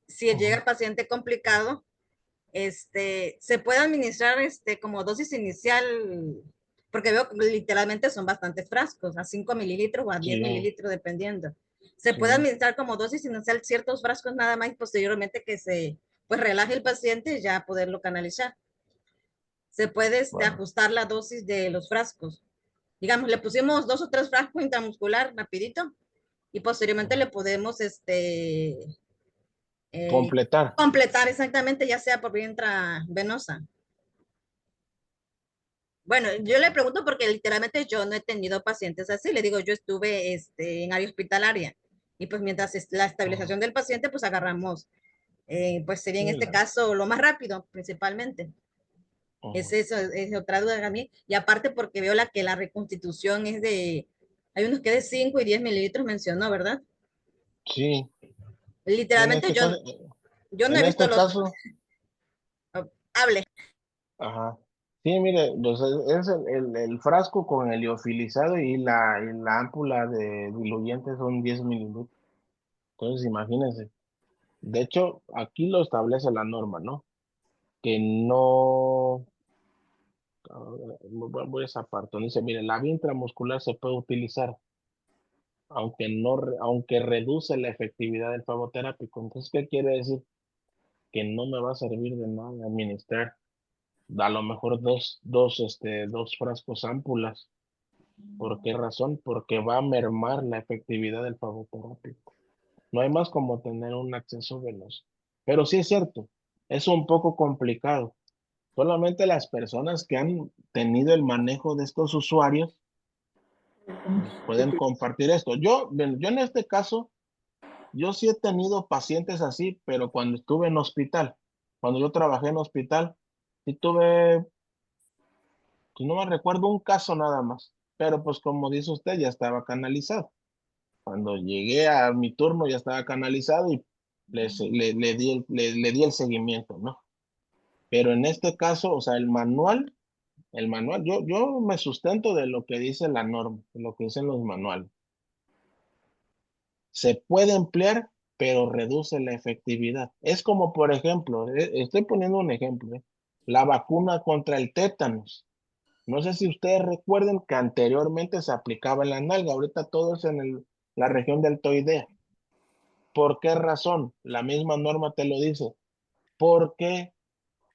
si llega
Ujú.
el paciente complicado, se puede administrar como dosis inicial, porque veo que literalmente son bastantes frascos, a 5 mililitros o a 10
Sí,
mililitros, dependiendo. Se puede
sí.
administrar como dosis inicial ciertos frascos nada más y posteriormente que se pues relaje el paciente y ya poderlo canalizar. Se puede
Bueno,
ajustar la dosis de los frascos. Digamos, le pusimos 2 o 3 frascos intramuscular rapidito y posteriormente le
ujú.
podemos eh,
Completar.
completar exactamente, ya sea por vía intravenosa. Bueno, yo le pregunto porque literalmente yo no he tenido pacientes así. Le digo, yo estuve en área hospitalaria y pues mientras la
Ujú.
estabilización del paciente, pues agarramos, pues sería en
Sí,
este caso lo más rápido, principalmente. Es
ujú.
eso, es otra duda a mí. Y aparte porque veo que la reconstitución es hay unos que de 5 y 10 mililitros mencionó, ¿verdad?
Sí, en
Literalmente
este caso,
yo no he
en
visto
este
los,
caso,
hable.
ajá. Sí, mire, pues es el frasco con el liofilizado y la ámpula de diluyente son 10 mililitros. Entonces, imagínense. De hecho, aquí lo establece la norma, ¿no? Que no, voy a esa parte, donde dice, mire, la vía intramuscular se puede utilizar, aunque no, aunque reduce la efectividad del flavoterápico. Entonces, ¿qué quiere decir? Que no me va a servir de nada administrar a lo mejor dos frascos ámpulas. ¿Por qué razón? Porque va a mermar la efectividad del flavoterápico. No hay más como tener un acceso venoso. Pero sí es cierto, es un poco complicado. Solamente las personas que han tenido el manejo de estos usuarios pueden compartir esto. Yo en este caso, yo sí he tenido pacientes así, pero cuando estuve en hospital, cuando yo trabajé en hospital, sí tuve, pues no me recuerdo un caso nada más, pero pues como dice usted, ya estaba canalizado. Cuando llegué a mi turno ya estaba canalizado y le di el seguimiento, ¿no? Pero en este caso, o sea, el manual, yo me sustento de lo que dice la norma, de lo que dicen los manuales. Se puede emplear, pero reduce la efectividad. Es como, por ejemplo, estoy poniendo un ejemplo, la vacuna contra el tétanos. No sé si ustedes recuerden que anteriormente se aplicaba en la nalga, ahorita todo es en la región deltoidea. ¿Por qué razón? La misma norma te lo dice. Porque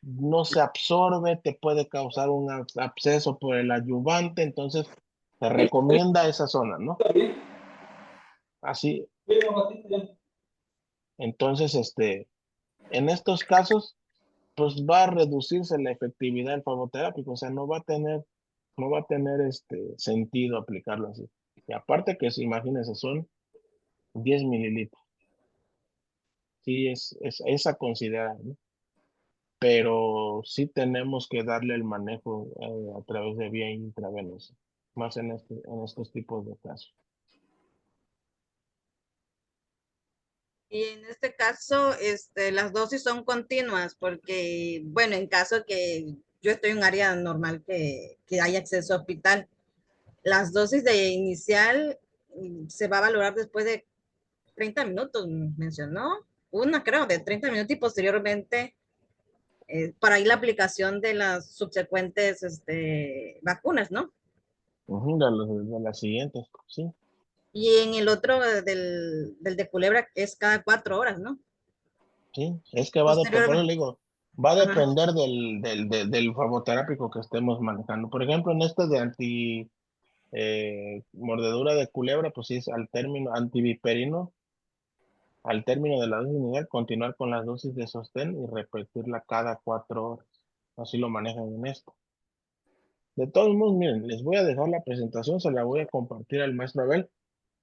no se absorbe, te puede causar un absceso por el adyuvante, entonces se recomienda esa zona, ¿no? Así, entonces, en estos casos, pues va a reducirse la efectividad del flavoterápico, o sea, no va a tener sentido aplicarlo así. Y aparte que, imagínense, son 10 mililitros. Sí, es a considerar, ¿no? Pero sí tenemos que darle el manejo a través de vía intravenosa, más en estos tipos de casos.
Y en este caso, las dosis son continuas porque, bueno, en caso que yo estoy en un área normal que hay acceso a hospital, las dosis de inicial se va a valorar después de 30 minutos, mencionó. Una, creo, de 30 minutos y posteriormente para ir la aplicación de las subsecuentes vacunas, ¿no?
Ujú, de las siguientes, sí.
Y en el otro del de Culebra es cada 4 horas, ¿no?
Sí, es que va a depender, por eso
Posteriormente.
le digo, va a
Ajá.
depender del famoterápico que estemos manejando. Por ejemplo, en este de mordedura de culebra, pues sí es al término antiviperino, al término de la dosis inicial, continuar con las dosis de sostén y repetirla cada 4 horas. Así lo manejan en esto. De todos modos, miren, les voy a dejar la presentación, se la voy a compartir al maestro Abel.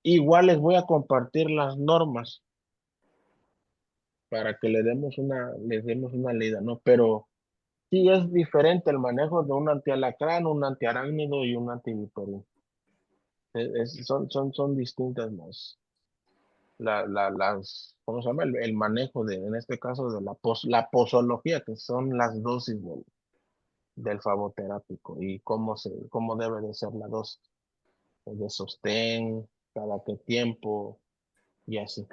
Igual les voy a compartir las normas para que les demos una leída, ¿no? Pero sí es diferente el manejo de un antialacrán, un antiarácnido y un antiviperino. Son distintas ¿cómo se llama? El manejo en este caso, de la posología, que son las dosis del fagoterápico y cómo debe de ser la dosis de sostén, cada qué tiempo y así.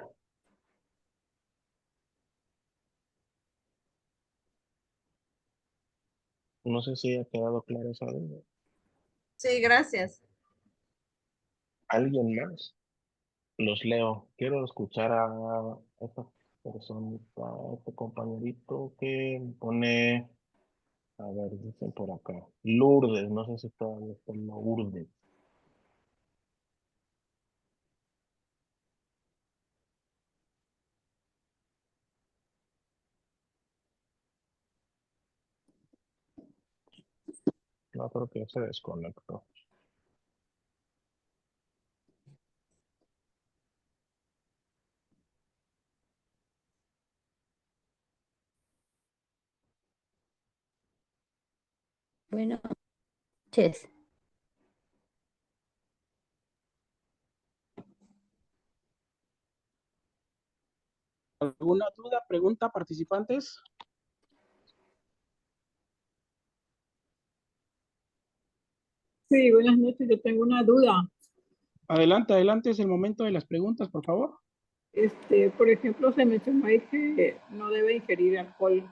No sé si ha quedado claro esa duda.
Sí, gracias.
¿Alguien más? Los leo. Quiero escuchar a esta persona, a este compañerito que pone, a ver, dicen por acá, Lourdes, no sé si todavía está Lourdes. No, creo que se desconectó.
Buenas noches.
¿Alguna duda, pregunta, participantes?
Sí, buenas noches. Yo tengo una duda.
Adelante, adelante, es el momento de las preguntas, por favor.
Por ejemplo, se mencionó ahí que no debe ingerir alcohol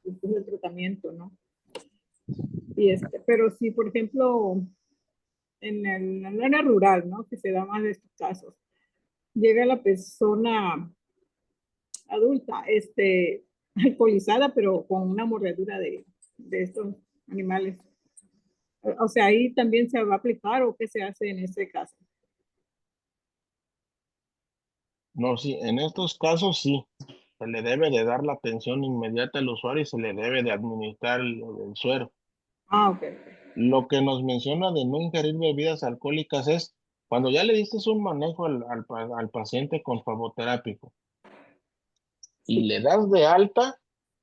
después del tratamiento, ¿no? Pero si, por ejemplo, en el área rural, ¿no? Que se da más de estos casos, llega la persona adulta, alcoholizada, pero con una mordedura de estos animales. O sea, ahí también se va a aplicar o qué se hace en ese caso.
No, sí, en estos casos sí. Se le debe de dar la atención inmediata al usuario y se le debe de administrar el suero.
Ah, ok.
Lo que nos menciona de no ingerir bebidas alcohólicas es cuando ya le diste un manejo al paciente con flavoterápico y
Sí.
le das de alta,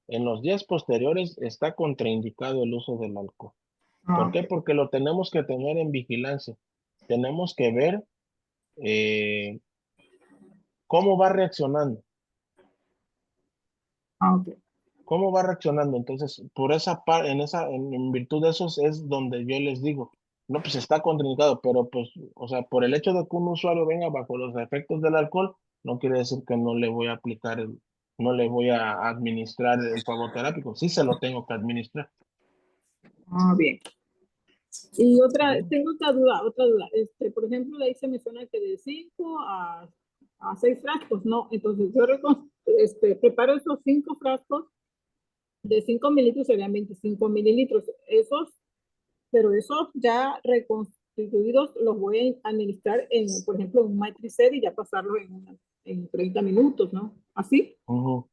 en los días posteriores está contraindicado el uso del alcohol.
Ah,
¿Por
ok.
qué? Porque lo tenemos que tener en vigilancia. Tenemos que ver eh, cómo va reaccionando.
Ah, ok.
¿Cómo va reaccionando? Entonces, por esa parte, en virtud de eso es donde yo les digo, no, pues está contraindicado, pero pues, o sea, por el hecho de que un usuario venga bajo los efectos del alcohol, no quiere decir que no le voy a no le voy a administrar el flavoterápico, sí se lo tengo que administrar.
Ah, bien. Y
Ujú.
tengo otra duda, otra duda. Por ejemplo, ahí se menciona que de 5 a 6 frascos, ¿no? Entonces yo preparo esos 5 frascos, de 5 mililitros serían 25 mililitros. Pero esos ya reconstituidos los voy a administrar por ejemplo, en un matricel y ya pasarlo en 30 minutos, ¿no? ¿Así?
Ujú.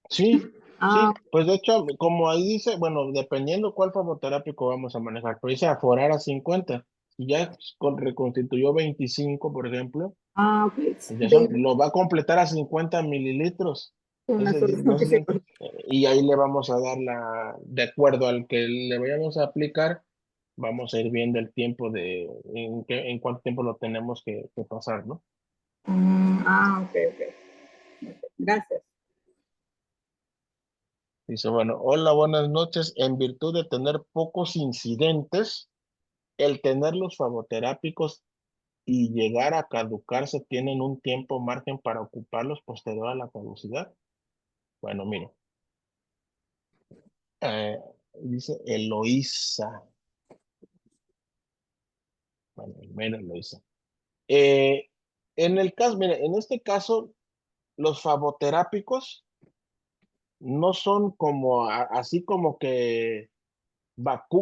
Sí,
Ah,
sí, pues de hecho, como ahí dice, bueno, dependiendo cuál flavoterápico vamos a manejar, pero dice aforar a 50, y ya reconstituyó 25, por ejemplo.
ok.
Ya lo va a completar a 50 mililitros.
Con la
No
solución que
sé
se...
y ahí le vamos a dar de acuerdo al que le vayamos a aplicar, vamos a ir viendo el tiempo en cuánto tiempo lo tenemos que pasar, ¿no?
Ok, ok. Gracias.
Dice, bueno, hola, buenas noches. En virtud de tener pocos incidentes, el tener los fagoterápicos y llegar a caducarse tienen un tiempo margen para ocuparlos posterior a la caducidad. Bueno, mire. Dice Eloísa. Bueno, menos Eloísa. Eh, en el caso, mire, en este caso, los faboterápicos no son como así como que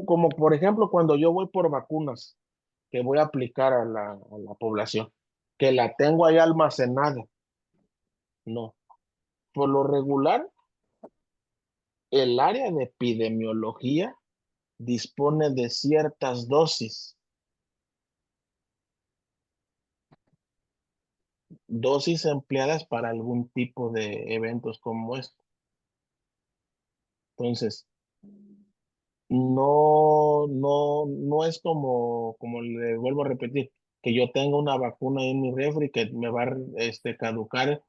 como por ejemplo cuando yo voy por vacunas que voy a aplicar a la población, que la tengo ahí almacenada. No, por lo regular, el área de epidemiología dispone de ciertas dosis empleadas para algún tipo de eventos como este. Entonces, no es como le vuelvo a repetir, que yo tenga una vacuna en mi refri que me va a caducar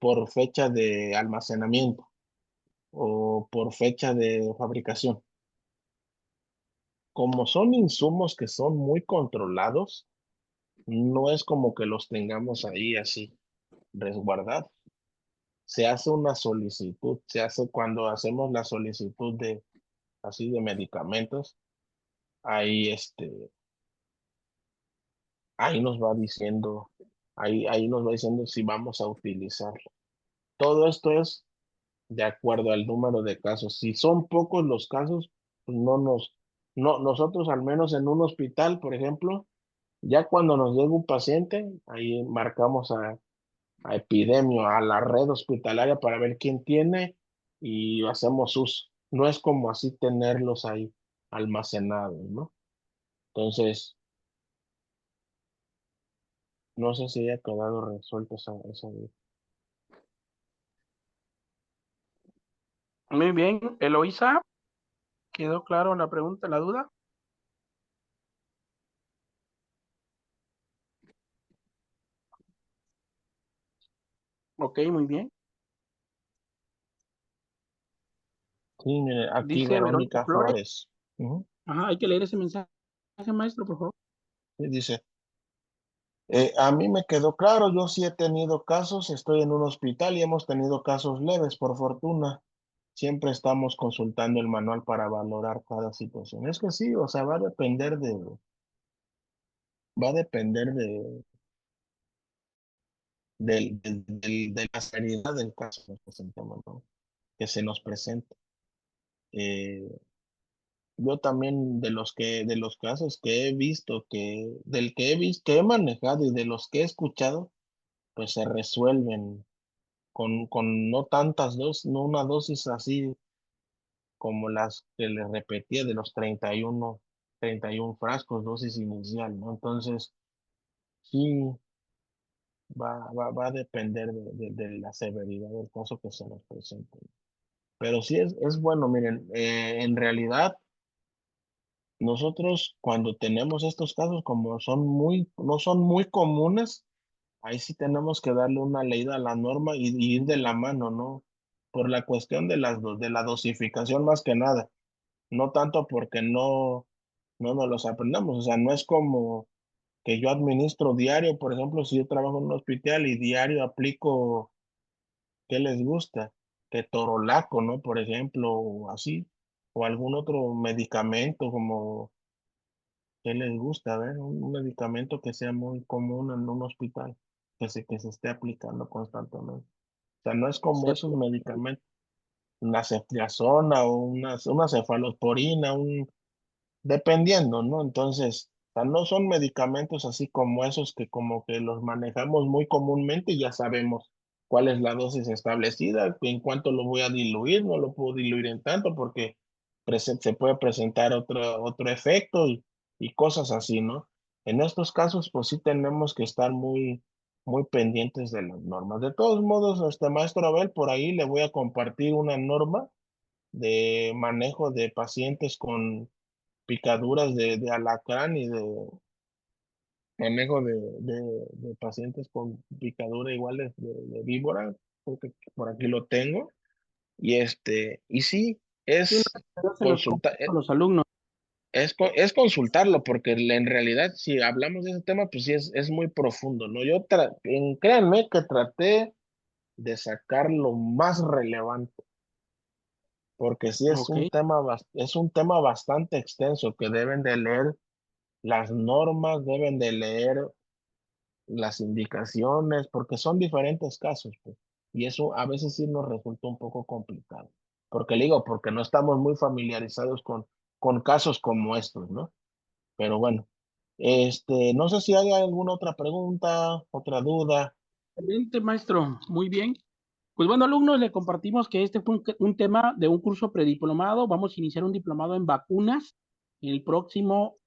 por fecha de almacenamiento o por fecha de fabricación. Como son insumos que son muy controlados, no es como que los tengamos ahí así resguardados. Se hace una solicitud, se hace cuando hacemos la solicitud de así de medicamentos, ahí ahí nos va diciendo, ahí nos va diciendo si vamos a utilizarlo. Todo esto es de acuerdo al número de casos. Si son pocos los casos, pues nosotros al menos en un hospital, por ejemplo, ya cuando nos llega un paciente, ahí marcamos a epidemia, a la red hospitalaria para ver quién tiene y hacemos uso. No es como así tenerlos ahí almacenados, ¿no? Entonces, no sé si haya quedado resuelto esa duda.
Muy bien, Eloísa, ¿quedó claro la pregunta, la duda? Ok, muy bien.
Sí, mire, aquí
Dice Verónica
Verónica
Flores.
Flores. Ujú.
Ajá, hay que leer ese mensaje, maestro, por favor.
Sí, dice, a mí me quedó claro, yo sí he tenido casos, estoy en un hospital y hemos tenido casos leves, por fortuna. Siempre estamos consultando el manual para valorar cada situación. Es que sí, o sea, va a depender de la seriedad del caso que nos presentamos, ¿no? Que se nos presente. Eh, yo también de los casos que he visto, del que he visto, que he manejado y de los que he escuchado, pues se resuelven con no tantas dosis, no una dosis así como las que les repetía de los 31 frascos, dosis inicial, ¿no? Entonces, sí, va a depender de la severidad del caso que se nos presente. Pero sí es bueno, miren, en realidad nosotros cuando tenemos estos casos, como no son muy comunes, ahí sí tenemos que darle una leída a la norma y ir de la mano, ¿no? Por la cuestión de la dosificación más que nada, no tanto porque no nos los aprendamos, o sea, no es como que yo administro diario, por ejemplo, si yo trabajo en un hospital y diario aplico, ¿qué les gusta? Ketorolaco, ¿no? Por ejemplo, o así, o algún otro medicamento como, ¿qué les gusta? A ver, un medicamento que sea muy común en un hospital, que se esté aplicando constantemente. O sea, no es como esos medicamentos, una ceftriaxona o una cefalosporina, dependiendo, ¿no? Entonces, o sea, no son medicamentos así como esos que como que los manejamos muy comúnmente y ya sabemos cuál es la dosis establecida, en cuánto lo voy a diluir, no lo puedo diluir en tanto porque se puede presentar otro efecto y cosas así, ¿no? En estos casos, pues sí tenemos que estar muy pendientes de las normas. De todos modos, maestro Abel, por ahí le voy a compartir una norma de manejo de pacientes con picaduras de alacrán y de manejo de pacientes con picadura iguales de víbora, porque por aquí lo tengo. Y sí,
Sí,
es
yo se los
consulta,
comparto a los alumnos.
es consultarlo, porque en realidad, si hablamos de ese tema, pues sí es muy profundo, ¿no? Créanme que traté de sacar lo más relevante, porque sí
Ok,
es un tema bastante extenso que deben de leer las normas, deben de leer las indicaciones, porque son diferentes casos, pues, y eso a veces sí nos resulta un poco complicado. Porque le digo, porque no estamos muy familiarizados con casos como estos, ¿no? Pero bueno, no sé si hay alguna otra pregunta, otra duda.
Excelente, maestro. Muy bien. Pues bueno, alumnos, le compartimos que este fue un tema de un curso prediplomado. Vamos a iniciar un diplomado en vacunas el próximo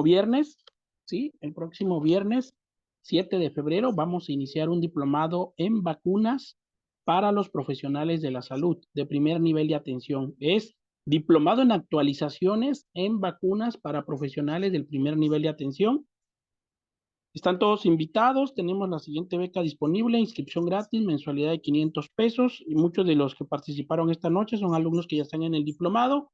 viernes, ¿sí? El próximo viernes 7 de febrero vamos a iniciar un diplomado en vacunas para los profesionales de la salud de primer nivel de atención. Es diplomado en actualizaciones en vacunas para profesionales del primer nivel de atención. Están todos invitados, tenemos la siguiente beca disponible, inscripción gratis, mensualidad de 500 pesos, y muchos de los que participaron esta noche son alumnos que ya están en el diplomado,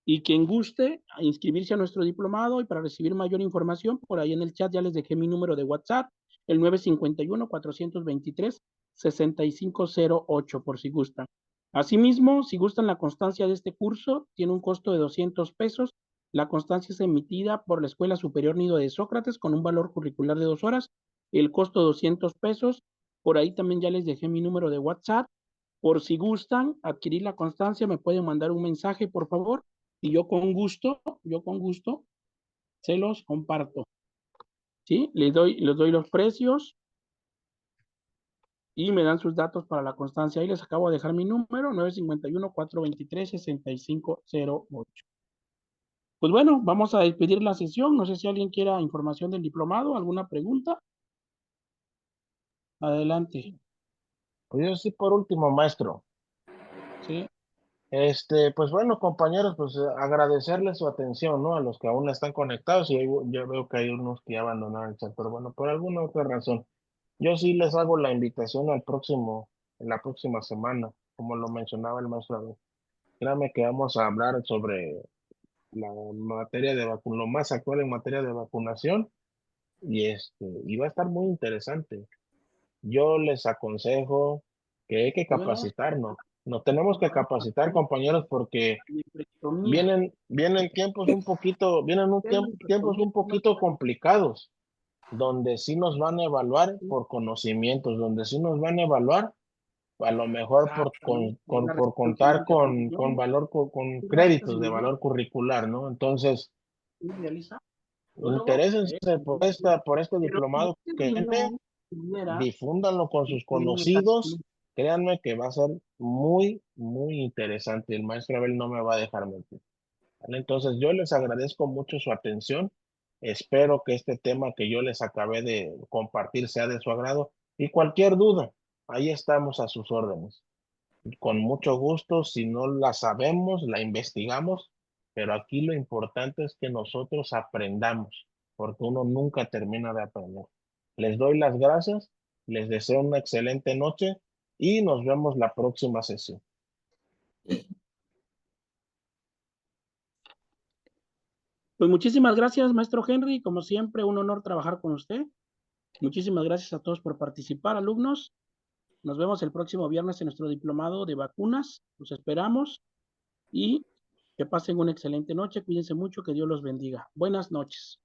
y quien guste a inscribirse a nuestro diplomado y para recibir mayor información, por ahí en el chat ya les dejé mi número de WhatsApp, el 951-423-6508, por si gustan. Asimismo, si gustan la constancia de este curso, tiene un costo de 200 pesos. La constancia es emitida por la Escuela Superior Nido de Sócrates con un valor curricular de 2 horas. El costo 200 pesos. Por ahí también ya les dejé mi número de WhatsApp. Por si gustan adquirir la constancia, me pueden mandar un mensaje, por favor, y yo con gusto se los comparto. ¿Sí? Les doy los precios y me dan sus datos para la constancia. Ahí les acabo de dejar mi número, 951-423-6508. Pues bueno, vamos a despedir la sesión. No sé si alguien quiera información del diplomado, alguna pregunta. Adelante.
Pues yo sí, por último, maestro.
Sí.
Pues bueno, compañeros, pues agradecerles su atención, ¿no? A los que aún están conectados, y yo veo que hay unos que ya abandonaron el chat, pero bueno, por alguna otra razón. Yo sí les hago la invitación en la próxima semana, como lo mencionaba el maestro Abel. Créanme que vamos a hablar sobre la materia de lo más actual en materia de vacunación, y va a estar muy interesante. Yo les aconsejo que hay que
Pues bueno,
capacitarnos. Nos tenemos que capacitar, compañeros, porque
microectomía.
tiempos un poquito complicados, donde sí nos van a evaluar por conocimientos, donde sí nos van a evaluar a lo mejor por contar con valor, con créditos de valor curricular, ¿no? Entonces, interésense por este diplomado que viene, difúndanlo con sus conocidos. Créanme que va a ser muy, muy interesante. El maestro Abel no me va a dejar mentir. ¿Vale? Entonces, yo les agradezco mucho su atención. Espero que este tema que yo les acabé de compartir sea de su agrado. Y cualquier duda, ahí estamos a sus órdenes. Con mucho gusto, si no la sabemos, la investigamos, pero aquí lo importante es que nosotros aprendamos, porque uno nunca termina de aprender. Les doy las gracias, les deseo una excelente noche y nos vemos la próxima sesión.
Pues muchísimas gracias, maestro Henry. Como siempre, un honor trabajar con usted. Muchísimas gracias a todos por participar, alumnos. Nos vemos el próximo viernes en nuestro diplomado de vacunas. Los esperamos y que pasen una excelente noche. Cuídense mucho, que Dios los bendiga. Buenas noches.